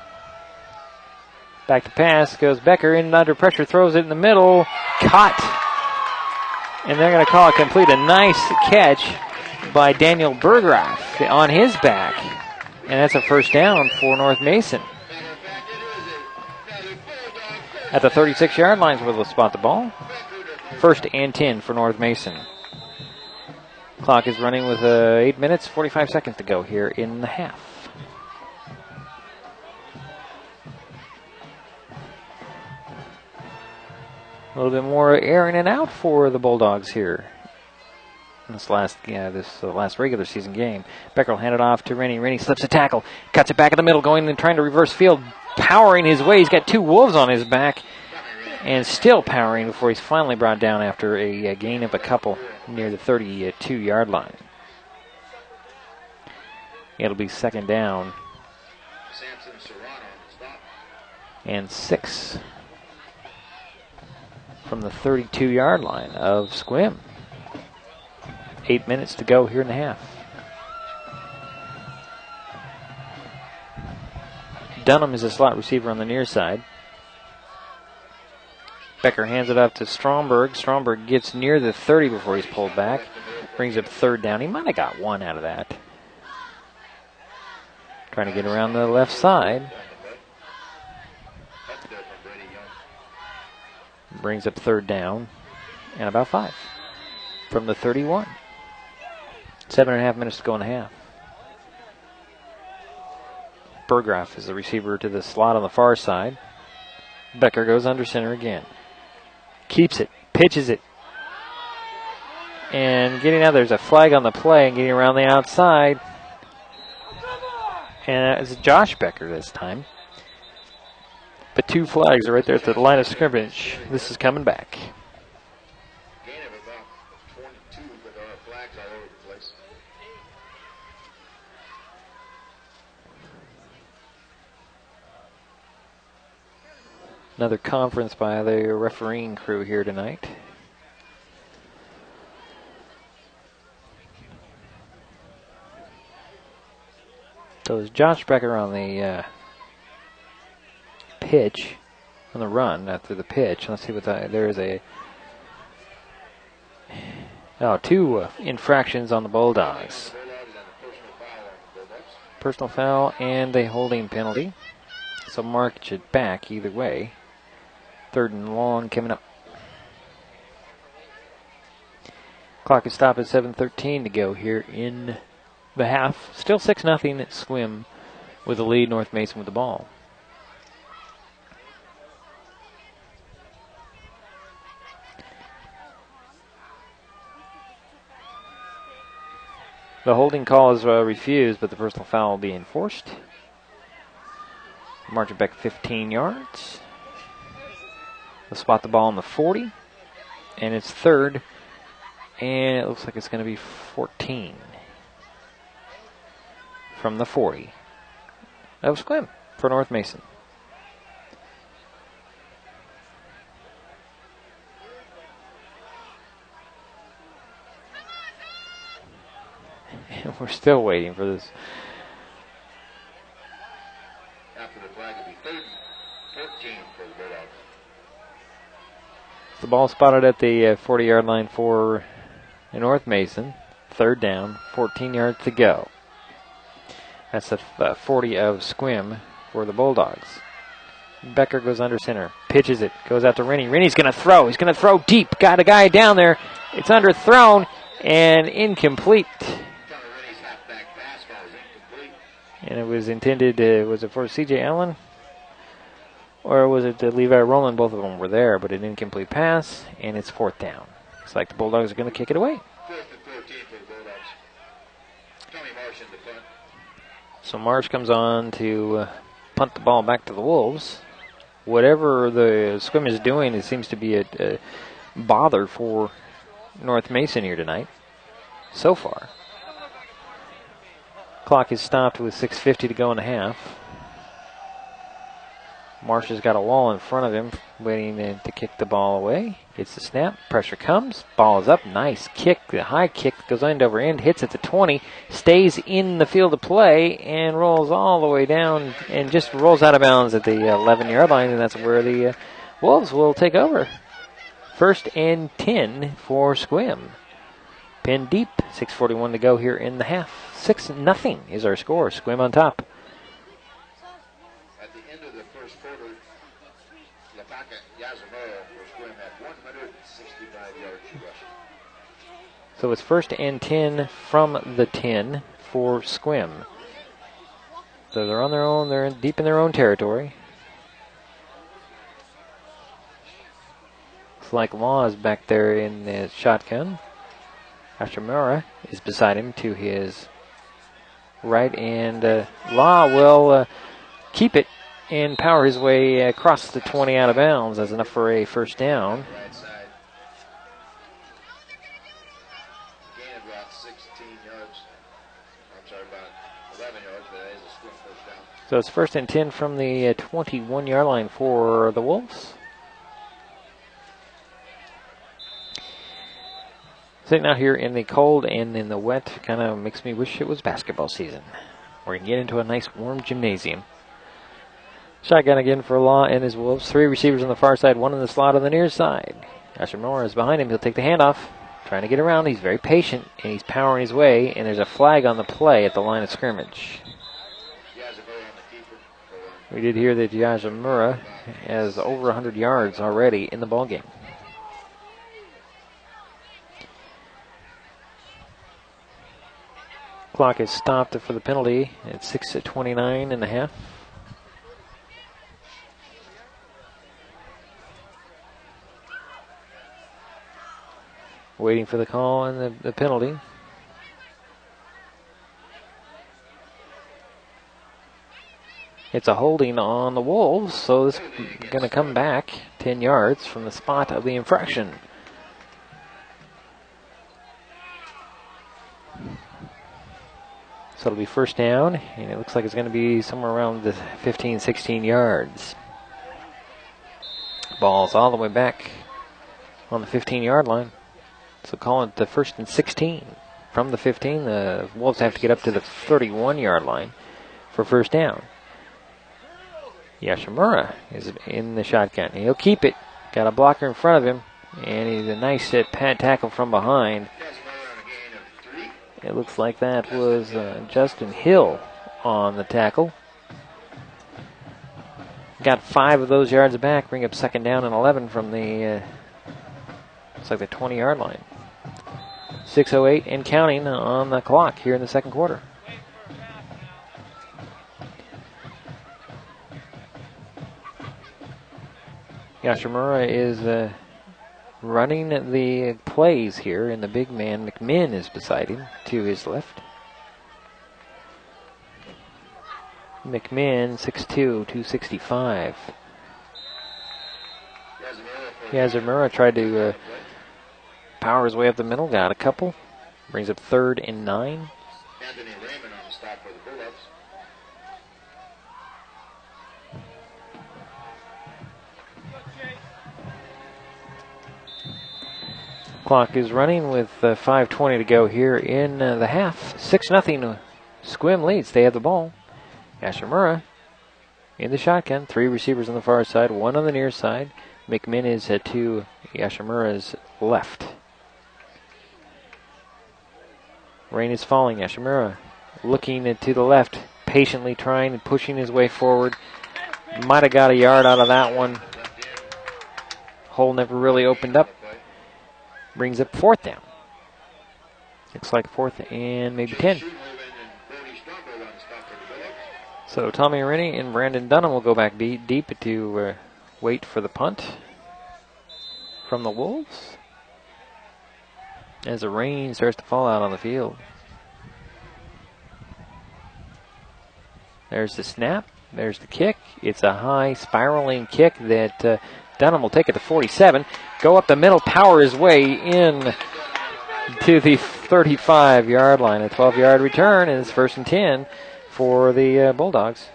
Back to pass goes Becker in under pressure, throws it in the middle. Caught. And they're going to call it complete. A nice catch by Daniel Bergraff on his back. And that's a first down for North Mason. At the 36-yard line, we'll spot the ball. First and 10 for North Mason. Clock is running with 8 minutes, 45 seconds to go here in the half. A little bit more air in and out for the Bulldogs here. This last regular season game. Becker will hand it off to Rennie. Rennie slips a tackle, cuts it back in the middle, going and trying to reverse field, powering his way. He's got 2 Wolves on his back, and still powering before he's finally brought down after a gain of a couple near the 32-yard line. It'll be second down and 6 from the 32-yard line of Sequim. 8 minutes to go here in the half. Dunham is a slot receiver on the near side. Becker hands it off to Stromberg. Stromberg gets near the 30 before he's pulled back. Brings up third down. He might have got 1 out of that. Trying to get around the left side. Brings up third down and about 5 from the 31. 7.5 minutes to go in the half. Bergraff is the receiver to the slot on the far side. Becker goes under center again. Keeps it, pitches it. And getting out, there's a flag on the play and getting around the outside. And it's Josh Becker this time. But 2 flags are right there at the line of scrimmage. This is coming back. Another conference by the refereeing crew here tonight. So it's Josh Becker on the pitch, on the run after the pitch. Let's see what there is a 2 infractions on the Bulldogs. Personal foul and a holding penalty. So mark it back either way. 3rd and long coming up. Clock is stopped at 7:13 to go here in the half. Still 6-0 at Sequim with the lead. North Mason with the ball. The holding call is refused, but the personal foul will be enforced. March it back 15 yards. They'll spot the ball on the 40. And it's 3rd. And it looks like it's going to be 14. From the 40 of Sequim for North Mason. And we're still waiting for this. After the flag, it'll be 13 for the Bulldogs. the ball spotted at the 40-yard line for North Mason. Third down, 14 yards to go. That's the 40 of Sequim for the Bulldogs. Becker goes under center, pitches it, goes out to Rennie. Rennie's going to throw. He's going to throw deep. Got a guy down there. It's underthrown and incomplete. And it was intended, was it for C.J. Allen? Or was it Levi Rowland? Both of them were there, but an incomplete pass, and it's fourth down. Looks like the Bulldogs are going to kick it away. So Marsh comes on to punt the ball back to the Wolves. Whatever the Sequim is doing, it seems to be a bother for North Mason here tonight, so far. Clock is stopped with 6:50 to go in the half. Marsh has got a wall in front of him, waiting to kick the ball away. Gets the snap, pressure comes, ball is up, nice kick, the high kick goes end over end, hits at the 20, stays in the field of play, and rolls all the way down, and just rolls out of bounds at the 11-yard line, and that's where the Wolves will take over. 1st and 10 for Sequim. Pinned deep, 6:41 to go here in the half. 6-0 is our score. Sequim on top. At the end of the first quarter, Lapaka Yazamoro for Sequim had 165 yards rushing. So it's 1st and 10 from the 10 for Sequim. So they're on their own. They're deep in their own territory. Looks like Law is back there in the shotgun. Hashimura is beside him to his right, and Law will keep it and power his way across the 20 out of bounds. That's enough for a first down. Gain of about 16 yards. I'm sorry, about 11 yards, but that is a Sequim first down. So it's 1st and 10 from the 21-yard line for the Wolves. Sitting out here in the cold and in the wet kind of makes me wish it was basketball season. We're going to get into a nice warm gymnasium. Shotgun again for Law and his Wolves. 3 receivers on the far side, 1 in the slot on the near side. Hashimura is behind him. He'll take the handoff. Trying to get around. He's very patient, and he's powering his way, and there's a flag on the play at the line of scrimmage. We did hear that Yazamura has over 100 yards already in the ballgame. Clock is stopped for the penalty at 6:29 and a half. Waiting for the call and the penalty. It's a holding on the Wolves, so this is going to come back 10 yards from the spot of the infraction. So it'll be first down, and it looks like it's going to be somewhere around the 15, 16 yards. Ball's all the way back on the 15-yard line. So call it the 1st and 16. From the 15, the Wolves have to get up to the 31-yard line for first down. Hashimura is in the shotgun. He'll keep it. Got a blocker in front of him, and he's a nice pad tackle from behind. It looks like that was Justin Hill on the tackle. Got 5 of those yards back, bring up 2nd down and 11 from the, looks like the 20-yard line. 6:08 and counting on the clock here in the second quarter. Hashimura is running the plays here, and the big man, McMinn, is beside him to his left. McMinn, 6'2", 265. Yazamura tried to power his way up the middle, got a couple. Brings up 3rd and 9. Anthony Raymond on the stop for the Bulldogs. Clock is running with 5:20 to go here in the half. 6-0. Sequim leads. They have the ball. Hashimura in the shotgun. 3 receivers on the far side, 1 on the near side. McMinn is to Yashimura's left. Rain is falling. Yashimura looking to the left, patiently trying and pushing his way forward. Might have got a yard out of that one. Hole never really opened up. Brings up 4th down. Looks like 4th and maybe 10. So Tommy Rennie and Brandon Dunham will go back deep to wait for the punt from the Wolves as the rain starts to fall out on the field. There's the snap. There's the kick. It's a high spiraling kick that Dunham will take it to 47. Go up the middle, power his way in to the 35-yard line. A 12-yard return, and it's 1st and 10 for the Bulldogs.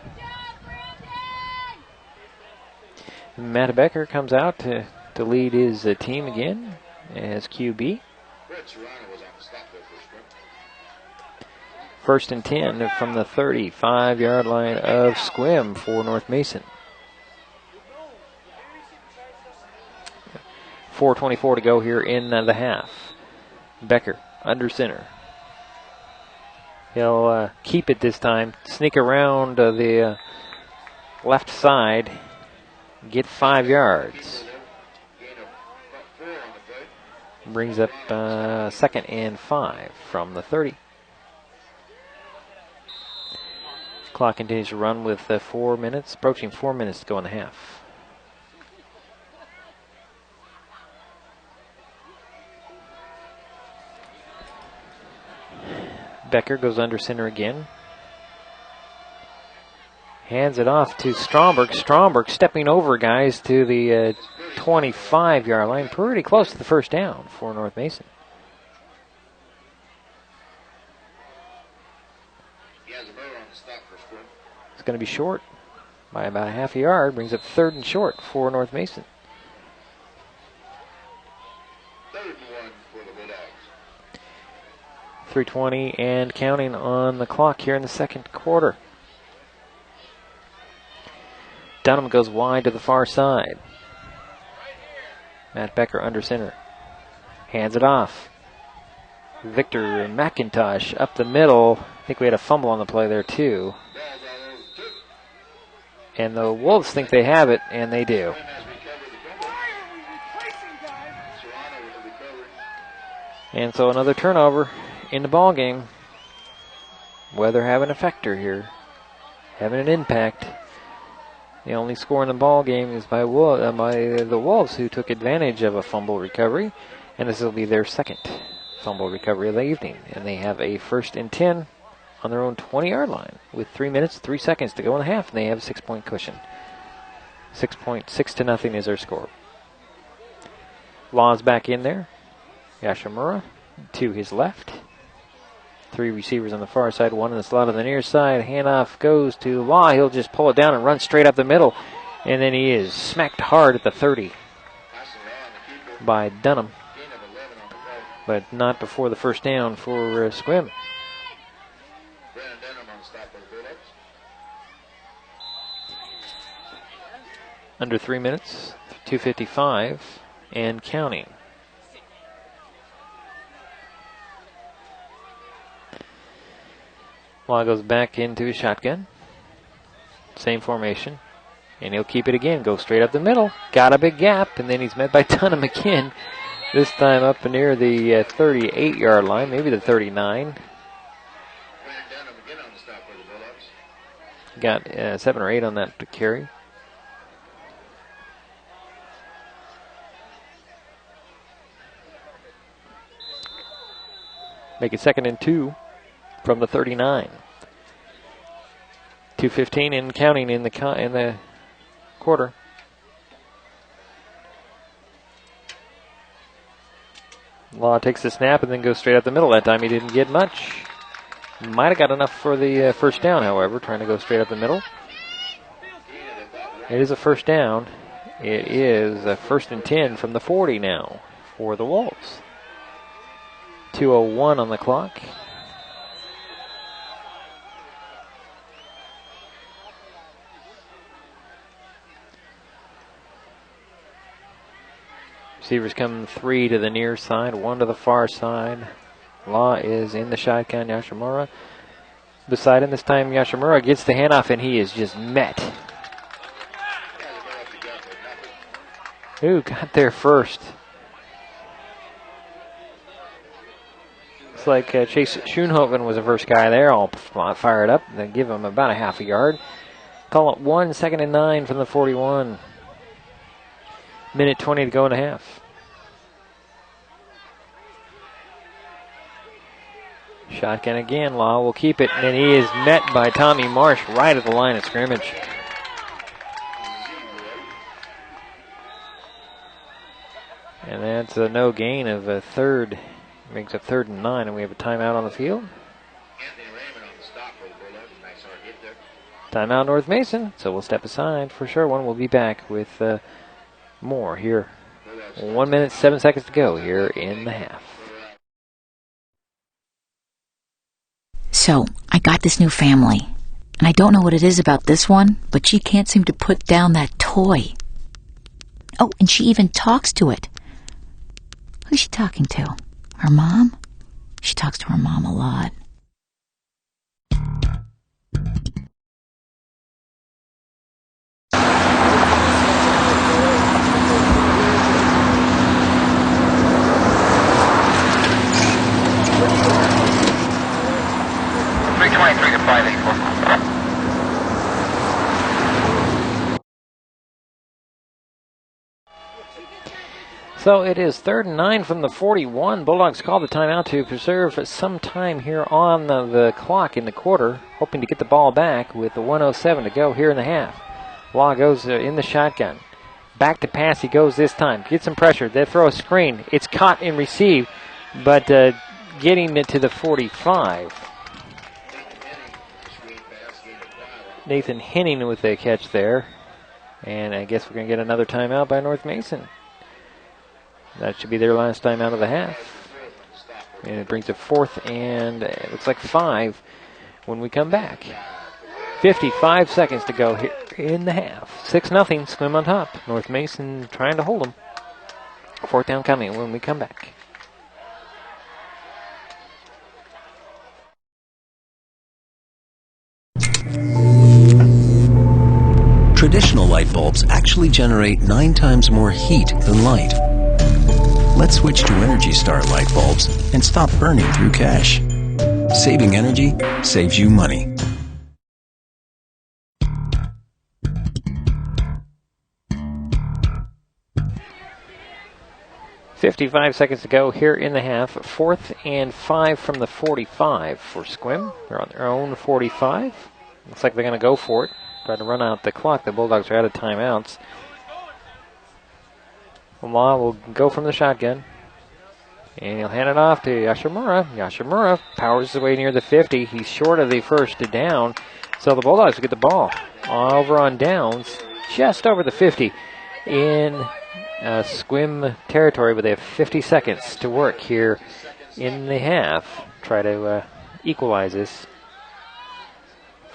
Matt Becker comes out to lead his team again as QB. 1st and 10 from the 35-yard line of Sequim for North Mason. 4:24 to go here in the half. Becker under center. He'll keep it this time, sneak around the left side, get 5 yards. Brings up 2nd and 5 from the 30. Clock continues to run with 4 minutes, approaching 4 minutes to go in the half. Becker goes under center again. Hands it off to Stromberg. Stromberg stepping over guys to the 25-yard line. Pretty close to the 1st down for North Mason. It's going to be short by about a half a yard. Brings up 3rd and short for North Mason. 3:20 and counting on the clock here in the 2nd quarter. Dunham goes wide to the far side. Matt Becker under center. Hands it off. Victor McIntosh up the middle. I think we had a fumble on the play there too. And the Wolves think they have it, and they do. And so another turnover in the ball game. Weather having a factor here, having an impact. The only score in the ball game is by the Wolves, who took advantage of a fumble recovery, and this will be their 2nd fumble recovery of the evening. And they have a 1st and 10 on their own 20-yard line with 3 minutes, 3 seconds to go in the half, and they have a 6-point cushion. 6-0 is their score. Law's back in there. Yashimura to his left. 3 receivers on the far side, 1 in the slot on the near side. Handoff goes to Law. He'll just pull it down and run straight up the middle. And then he is smacked hard at the 30 by Dunham. But not before the 1st down for Sequim. Under 3 minutes, 2:55 and counting. Law goes back into his shotgun. Same formation. And he'll keep it again. Go straight up the middle. Got a big gap. And then he's met by Dunham again. This time up near the 38-yard line. Maybe the 39. Got 7 or 8 on that carry. Make it 2nd and 2 from the 39. 2:15 and counting in the quarter. Law takes the snap and then goes straight up the middle. That time he didn't get much. Might have got enough for the 1st down, however, trying to go straight up the middle. It is a 1st down. It is a 1st and 10 from the 40 now for the Wolves. 2:01 on the clock. Receivers come 3 to the near side, 1 to the far side. Law is in the shotgun. Yashimura beside him. This time Yashimura gets the handoff, and he is just met. Who got there first? Looks like Chase Schoenhoven was the first guy there, all fired up. They give him about a half a yard. Call it 1 second and 9 from the 41. Minute 20 to go in the half. Shotgun again. Law will keep it, and he is met by Tommy Marsh right at the line of scrimmage. And that's a no gain of a third. Makes it 3rd and 9, and we have a timeout on the field. Timeout North Mason, so we'll step aside for sure. We'll be back with more here. 1 minute, 7 seconds to go here in the half. So, I got this new family, and I don't know what it is about this one, but she can't seem to put down that toy. Oh, and she even talks to it. Who's she talking to? Her mom? She talks to her mom a lot. So it is 3rd and 9 from the 41. Bulldogs call the timeout to preserve some time here on the clock in the quarter, hoping to get the ball back with the 1:07 to go here in the half. Law goes in the shotgun. Back to pass he goes this time. Gets some pressure. They throw a screen. It's caught and received, but getting it to the 45. Nathan Henning with a catch there. And I guess we're going to get another timeout by North Mason. That should be their last time out of the half. And it brings a 4th and it looks like 5 when we come back. 55 seconds to go here in the half. 6-0, Sequim on top. North Mason trying to hold them. 4th down coming when we come back. Traditional light bulbs actually generate 9 times more heat than light. Let's switch to Energy Star light bulbs and stop burning through cash. Saving energy saves you money. .55 seconds to go here in the half. 4th and 5 from the 45 for Sequim. They're on their own 45. Looks like they're going to go for it. Try to run out the clock. The Bulldogs are out of timeouts. Law will go from the shotgun. And he'll hand it off to Yashimura. Yashimura powers his way near the 50. He's short of the first down. So the Bulldogs will get the ball over on downs, just over the 50 in Sequim territory, but they have 50 seconds to work here in the half. Try to equalize this.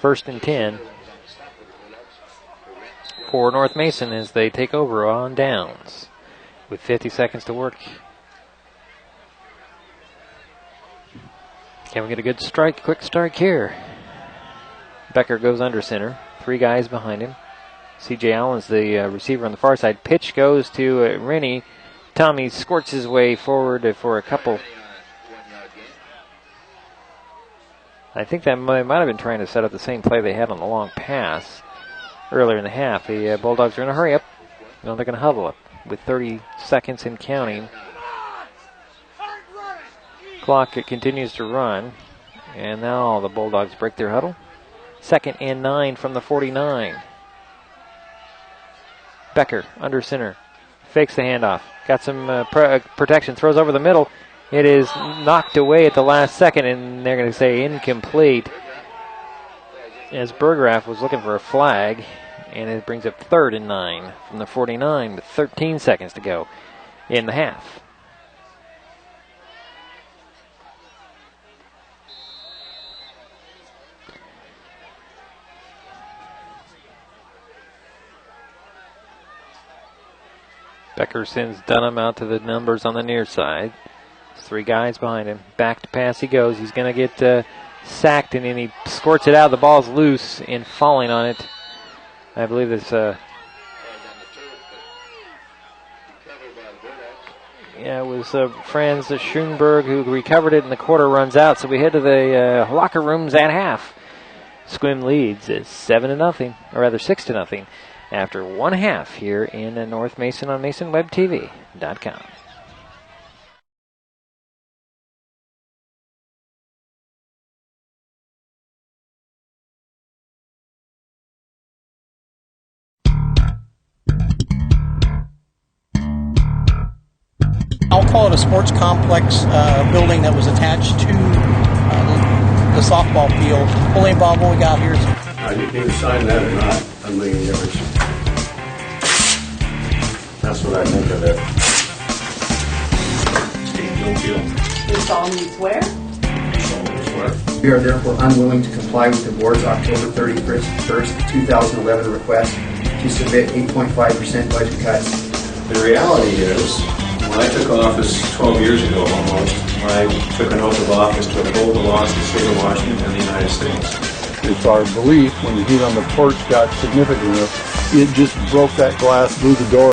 1st and 10 for North Mason as they take over on downs with 50 seconds to work. Can we get a good strike, quick strike here? Becker goes under center. 3 guys behind him. C.J. Allen's the receiver on the far side. Pitch goes to Rennie. Tommy squirts his way forward for a couple. I think that might have been trying to set up the same play they had on the long pass earlier in the half. The Bulldogs are going to hurry up. No, they're going to huddle up with 30 seconds and counting. Clock continues to run. And now the Bulldogs break their huddle. 2nd and 9 from the 49. Becker under center. Fakes the handoff. Got some protection. Throws over the middle. It is knocked away at the last second, and they're going to say incomplete. As Berggraf was looking for a flag, and it brings up 3rd and 9 from the 49 with 13 seconds to go in the half. Becker sends Dunham out to the numbers on the near side. There's 3 guys behind him. Back to pass he goes. He's going to get sacked, and then he squirts it out. The ball's loose and falling on it. I believe it's it was Franz Schoenberg who recovered it, and the quarter runs out. So we head to the locker rooms at half. Sequim leads at 7-0, or rather 6-0, after 1 half here in North Mason on MasonWebTV.com. I'll call it a sports complex building that was attached to the softball field. Only Bob, what we got here is... You can either sign that or not. I'm making a difference. That's what I think of it. Steve, no deal. Do solemnly swear? We are therefore unwilling to comply with the board's October 31st, 2011 request to submit 8.5% budget cuts. The reality is, when I took office 12 years ago almost, I took an oath of office to uphold the laws of the state of Washington and the United States. It's our belief when the heat on the porch got significant enough, it just broke that glass, blew the door